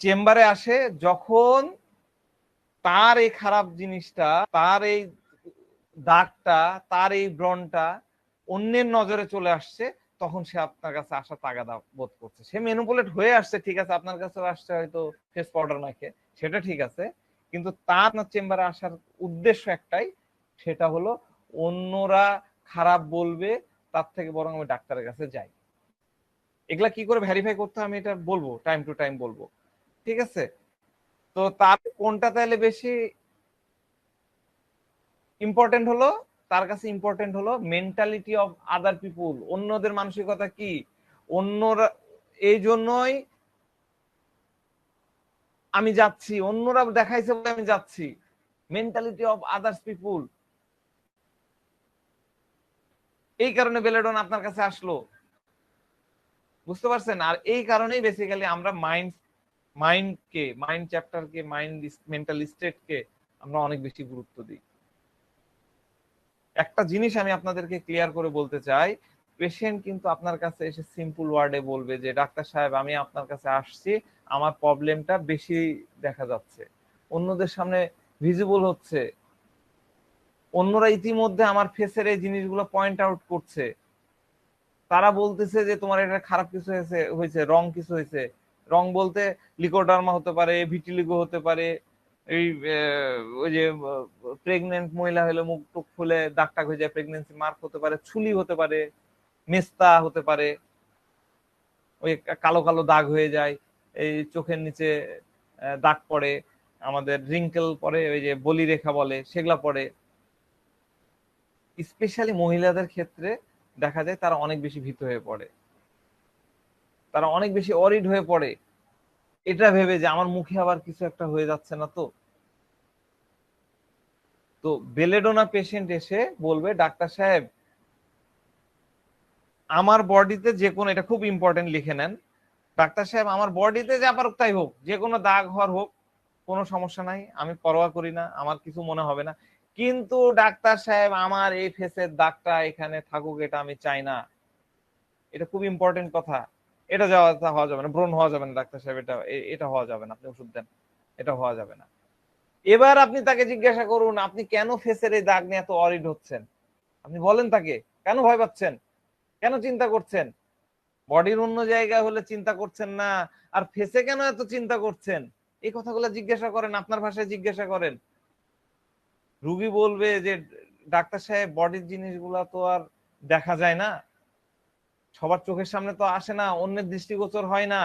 চেম্বারে আসে যখন তার এই খারাপ জিনিসটা, তার এই দাগটা, তার এই ব্রণটা অন্যের নজরে চলে আসছে, তখন সে আপনার কাছে আসা তাগাদা বোধ করছে। সে ম্যানিপুলেট হয়ে আসছে, ঠিক আছে, আপনার কাছে আসছে হয়তো ফেস পাউডার মাখে, সেটা ঠিক আছে, কিন্তু তার চেম্বারে আসার উদ্দেশ্য একটাই, সেটা হলো অন্যরা খারাপ বলবে, তার থেকে বরং আমি ডাক্তারের কাছে যাই। এগুলা কি করে ভেরিফাই করতে হয় আমি এটা বলবো, টাইম টু টাইম বলবো, ঠিক আছে? তো তার কোনটা তাহলে বেশি ইম্পর্টেন্ট হলো? তার কাছে ইম্পর্টেন্ট হলো মেন্টালিটি অফ আদার পিপুল, অন্যদের মানসিকতা কি, অন্যরা, এই জন্যই আমি যাচ্ছি, অন্যরা দেখাইছে বলে আমি যাচ্ছি, মেন্টালিটি অফ আদার্স পিপুল। এই কারণে বেলেডন আপনার কাছে আসলো, বুঝতে পারছেন? আর এই কারণেই বেসিক্যালি আমরা মাইন্ড চ্যাপ্টারকে, মেন্টাল স্টেটকে আমরা অনেক বেশি গুরুত্ব দিই। একটা জিনিস আমি আপনাদেরকে ক্লিয়ার করে বলতে চাই, পেশেন্ট কিন্তু আপনার কাছে এসে সিম্পল ওয়ার্ডে বলবে যে ডাক্তার সাহেব আমি আপনার কাছে আসছি, আমার প্রবলেমটা বেশি দেখা যাচ্ছে, অন্যদের সামনে ভিজিবল হচ্ছে, অন্যরা ইতিমধ্যে আমার ফেসের এই জিনিসগুলো পয়েন্ট আউট করছে, তারা বলতেছে যে তোমার এটা খারাপ কিছু হয়েছে, রং কিছু হয়েছে। রং বলতে লিকোডার্মা হতে পারে, ভিটিলিগো হতে পারে, এই ওই যে প্রেগনেন্ট মহিলা হলে মুখ টুক ফুলে দাগ টাগ হয়ে যায়, প্রেগনেন্সি মার্ক হতে পারে, ছুলি হতে পারে, মেস্তা হতে পারে, ওই কালো কালো দাগ হয়ে যায়, এই চোখের নিচে দাগ পড়ে, আমাদের রিঙ্কেল পড়ে, ওই যে বলি রেখা বলে, সেগুলা পড়ে। স্পেশালি মহিলাদের ক্ষেত্রে দেখা যায় তারা অনেক বেশি ভীত হয়ে পড়ে, তারা অনেক বেশি অরিড হয়ে পড়ে, এটা ভেবে যে আমার মুখে আবার কিছু একটা হয়ে যাচ্ছে না। তো বেলেডোনা পেশেন্ট এসে বলবে ডাক্তার সাহেব আমার বডিতে যে কোনো, এটা খুব ইম্পর্টেন্ট লিখে নেন, ডাক্তার সাহেব আমার বডিতে যা পারুক তাই হোক, যে কোনো দাগ হওয়ার হোক, কোনো সমস্যা নাই, আমি পরোয়া করি না, আমার কিছু মনে হবে না, কিন্তু ডাক্তার সাহেব আমার এই ফেসের দাগটা এখানে থাকুক, এটা আমি চাই না। এটা খুব ইম্পর্টেন্ট কথা। এটা হওয়া যাবে না, ব্রণ হওয়া যাবে না ডাক্তার সাহেব, এটা হওয়া যাবে না, আপনি ওষুধ দেন, এটা হওয়া যাবে না। এবার আপনি তাকে জিজ্ঞাসা করুন আপনি কেন ফেসের এই দাগ নিয়ে এত অরিড হচ্ছেন, আপনি বলেন তাকে কেন ভয় পাচ্ছেন, কেন চিন্তা করছেন, বডির অন্য জায়গায় হলে চিন্তা করছেন না, আর ফেসে কেন এত চিন্তা করছেন, এই কথাগুলো জিজ্ঞাসা করেন, আপনার ভাষায় জিজ্ঞাসা করেন। রুগী বলবে যে ডাক্তার সাহেব বডির জিনিসগুলা তো আর দেখা যায় না, সবার চোখের সামনে তো আসে না, অন্যের দৃষ্টিগোচর হয় না,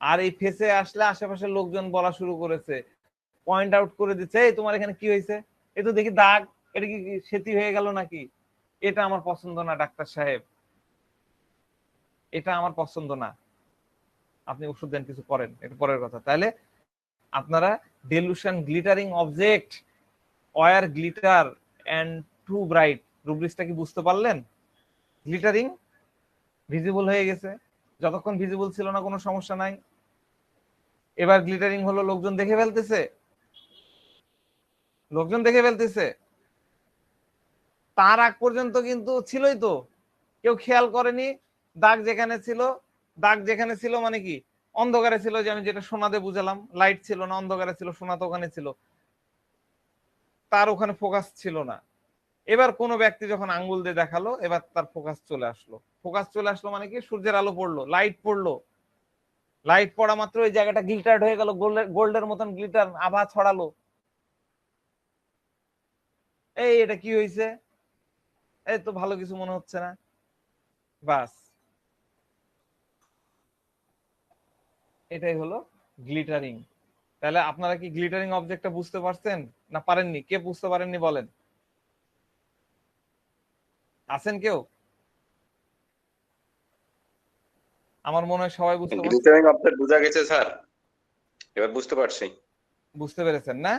আর এই ফেসে আসলে আশেপাশের লোকজন বলা শুরু করেছে, পয়েন্ট আউট করে দিচ্ছে, এই তোমার এখানে কি হয়েছে, এ তো দেখি দাগ, এটা কি সেতি হয়ে গেল নাকি, এটা আমার পছন্দ না ডাক্তার সাহেব, এটা আমার পছন্দ না, আপনি ওষুধ দেন, কিছু করেন, এটা পরের কথা। তাহলে আপনারা delusion glittering object were glitter and too bright রুব্রিক্সটা কি বুঝতে পারলেন? গ্লিটারিং ভিজিবল হয়ে গেছে, যতক্ষণ ভিজিবল ছিল না কোনো সমস্যা নাই, এবার গ্লিটারিং হলো লোকজন দেখে ফেলতেছে, লোকজন দেখে ফেলতেছে, তার আগ পর্যন্ত কিন্তু ছিলই তো, কেউ খেয়াল করেনি, দাগ যেখানে ছিল, দাগ যেখানে ছিল মানে কি অন্ধকারে ছিল, যে আমি যেটা সোনাতে বুঝালাম, লাইট ছিল না, অন্ধকারে ছিল, সোনা তো ওখানে ছিল, তার ওখানে ফোকাস ছিল না। এবার কোনো ব্যক্তি যখন আঙ্গুল দিয়ে দেখালো, এবার তার ফোকাস চলে আসলো, ফোকাস চলে আসলো মানে কি সূর্যের আলো পড়লো, লাইট পড়লো, লাইট পড়া মাত্র ওই জায়গাটা গ্লিটার্ড হয়ে গেল, গোল্ডের মতন গ্লিটার আভা ছড়ালো, এই এটা কি হয়েছে, এই তো ভালো কিছু মনে হচ্ছে না, বাস এটাই হলো গ্লিটারিং। তাহলে আপনারা কি গ্লিটারিং অবজেক্টটা বুঝতে পারছেন না পারেননি? কে বুঝতে পারেননি বলেন, আছেন কেউ? আমার মনে হয় সবাই বুঝতে পারছেন। গ্লিটারিং অবজেক্ট বোঝা গেছে স্যার, এবার বুঝতে পারছি। বুঝতে পেরেছেন না?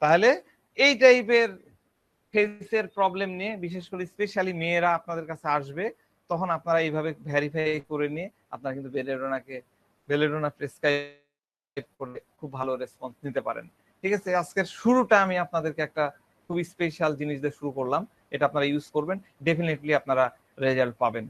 তাহলে এই টাইপের ফেসের প্রবলেম নিয়ে বিশেষ করে স্পেশালি মেয়েরা আপনাদের কাছে আসবে, তখন আপনারা এইভাবে ভেরিফাই করে নিয়ে আপনারা কিন্তু বেলেডোনা প্রেসক্রাইব করে খুব ভালো রেসপন্স নিতে পারেন। ঠিক আছে, আজকের শুরুটা আমি আপনাদেরকে একটা খুবই স্পেশাল জিনিস দিয়ে শুরু করলাম, এটা আপনারা ইউজ করবেন, ডেফিনেটলি আপনারা রেজাল্ট পাবেন।